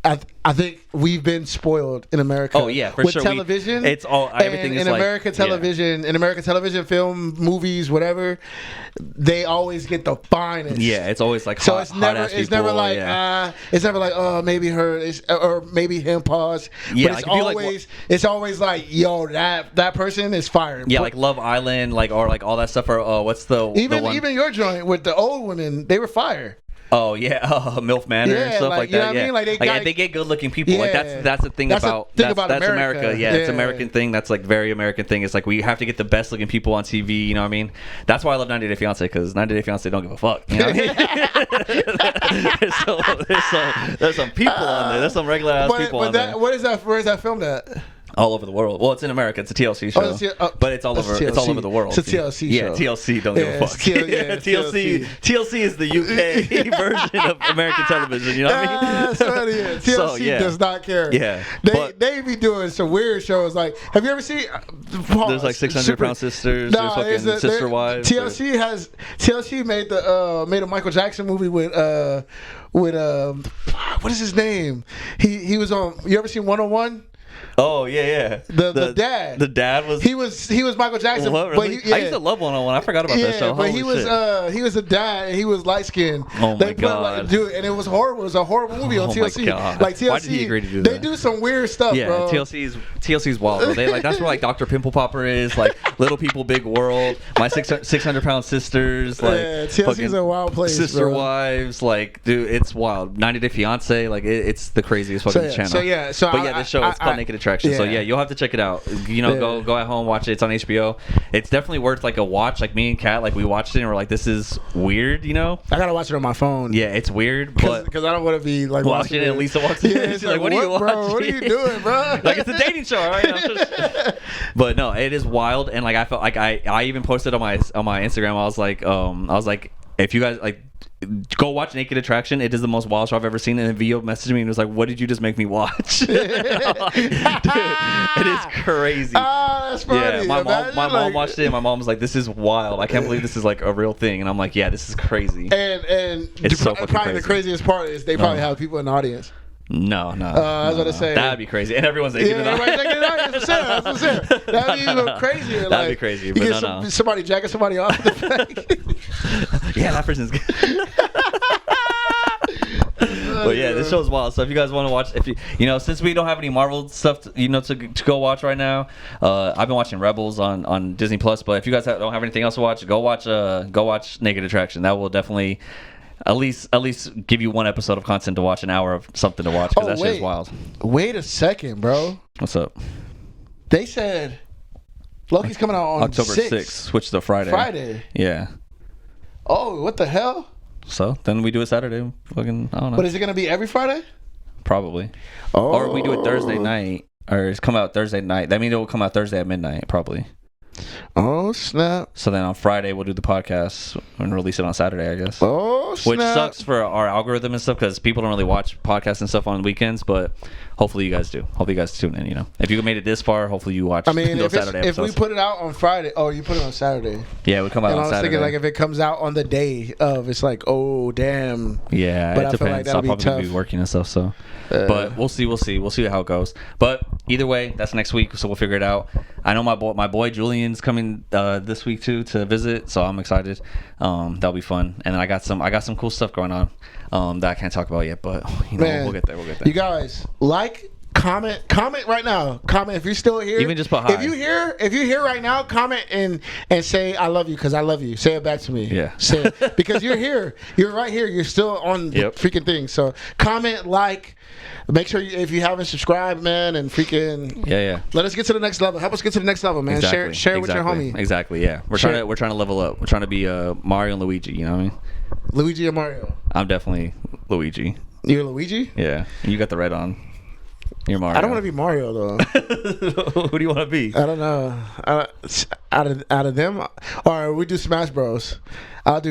I think we've been spoiled in America. Oh yeah, for with sure. television. It's all everything is in like American television. In American television, film, movies, whatever. They always get the finest. Yeah, it's always like so. It's never like it's never like oh maybe her or maybe him. Pause. Yeah, but it's always like yo that person is fire. Yeah, like Love Island, like or like all that stuff. Or what's the even your joint with the old women? They were fire. Oh yeah, MILF Manor and stuff like that. Yeah, I mean? They get good looking people. Yeah. Like that's the thing about America. Yeah, it's American thing. That's like very American thing. It's like we have to get the best looking people on TV. You know what I mean? That's why I love 90 Day Fiance, because 90 Day Fiance don't give a fuck. You know what I mean? there's some people on there. There's some regular ass people on there. Where is that filmed at? All over the world. Well, it's in America. It's a TLC show, but it's all over. TLC. It's all over the world. It's a TLC show. Yeah, TLC. Don't give a fuck. TLC is the UK version of American television. You know what I mean? TLC does not care. Yeah, they be doing some weird shows. Like, have you ever seen? There's like 600-pound sisters. There's fucking Sister Wives. TLC made a Michael Jackson movie with what is his name? He was on. You ever seen 101? Oh yeah. The dad. The dad was. He was Michael Jackson. What, really? I used to love 101. I forgot about that show. But he was a dad. And he was light skinned. Oh my god, dude! And it was horrible. It was a horrible movie on TLC. My god. Like TLC, why did he agree to do that? They do some weird stuff, bro. TLC's wild, bro. They that's where like Dr. Pimple Popper is, like Little People Big World, My 600-Pound Sisters, like TLC's a wild place. Sister Wives, like dude, it's wild. 90 Day Fiance, like it's the craziest fucking channel. This show is called Naked Attraction. So yeah, you'll have to check it out. You know, go at home, watch it. It's on HBO. It's definitely worth like a watch. Like me and Kat, like we watched it and we're like, this is weird. You know, I gotta watch it on my phone. Yeah, it's weird, but because I don't want to be like watching it. And Lisa walks in. Yeah, she's like, what are you watching? Bro, what are you doing, bro? Like it's a dating show, right? But no, it is wild. And like I felt like I even posted on my Instagram. I was like, if you guys like, go watch Naked Attraction. It is the most wild show I've ever seen. And then Vio messaged me and was like, what did you just make me watch? Dude, it is crazy. Oh, that's funny. Yeah, my mom watched it and my mom was like, this is wild. I can't believe this is like a real thing. And I'm like, yeah, this is crazy. And it's so probably crazy. The craziest part is they probably have people in the audience. No. I was gonna say that'd be crazy, and everyone's naked. Yeah, everybody's naked. That's what I'm saying. That'd be even crazier. That'd be crazy. But somebody jacking somebody off. Yeah, that person's good. But yeah, this show's wild. So if you guys want to watch, if you know, since we don't have any Marvel stuff, to go watch right now, I've been watching Rebels on Disney Plus. But if you guys don't have anything else to watch, go watch Naked Attraction. That will definitely. At least give you one episode of content to watch, an hour of something to watch, because that shit's wild. Wait a second, bro. What's up? They said Loki's coming out on October 6th, which is a Friday. Friday. Yeah. Oh, what the hell? So then we do it Saturday. Fucking, I don't know. But is it gonna be every Friday? Probably. Oh. Or we do it Thursday night, or it's come out Thursday night. That means it will come out Thursday at midnight, probably. Oh snap! So then on Friday we'll do the podcast and release it on Saturday, I guess. Oh snap! Which sucks for our algorithm and stuff, because people don't really watch podcasts and stuff on weekends. But hopefully you guys do. Hopefully you guys tune in. You know, if you made it this far, hopefully you watch. I mean, Saturday if we put it out on Friday, you put it on Saturday. Yeah, we come out on Saturday. I was thinking like if it comes out on the day of, it's like, oh damn. Yeah, but it depends. I'll probably be working and stuff. So, but we'll see how it goes. But either way, that's next week, so we'll figure it out. I know my boy Julian's coming this week too to visit, so I'm excited. That'll be fun. And then I got some cool stuff going on that I can't talk about yet, but we'll get there. You guys comment right now. Comment if you're still here. Even just put hi. If you here right now, comment and say I love you, because I love you. Say it back to me. Yeah. Say it, because you're here. You're right here. You're still on the freaking thing. So comment, make sure if you haven't subscribed, man, and freaking let us get to the next level. Help us get to the next level, man. Exactly. Share with your homie. Exactly. Yeah. We're trying to level up. We're trying to be Mario and Luigi. You know what I mean? Luigi or Mario? I'm definitely Luigi. You're Luigi? Yeah. You got the red on. You're Mario. I don't want to be Mario though. Who do you want to be? I don't know. Out of them, or we do Smash Bros. I'll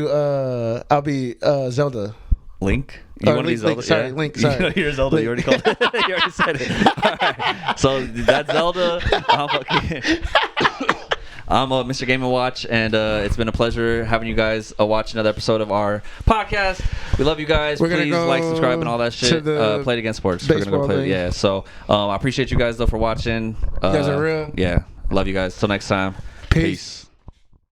be Zelda. Link? You want to be Zelda? Sorry, Link. Sorry. You're Zelda. Link. You already called it. You already said it. All right. So that's Zelda. I'm Mr. Game & Watch, and it's been a pleasure having you guys watch another episode of our podcast. We love you guys. Please like, subscribe, and all that shit. Play it against sports. We're gonna go play it. Yeah. So I appreciate you guys though for watching. You guys are real. Yeah. Love you guys. Till next time. Peace.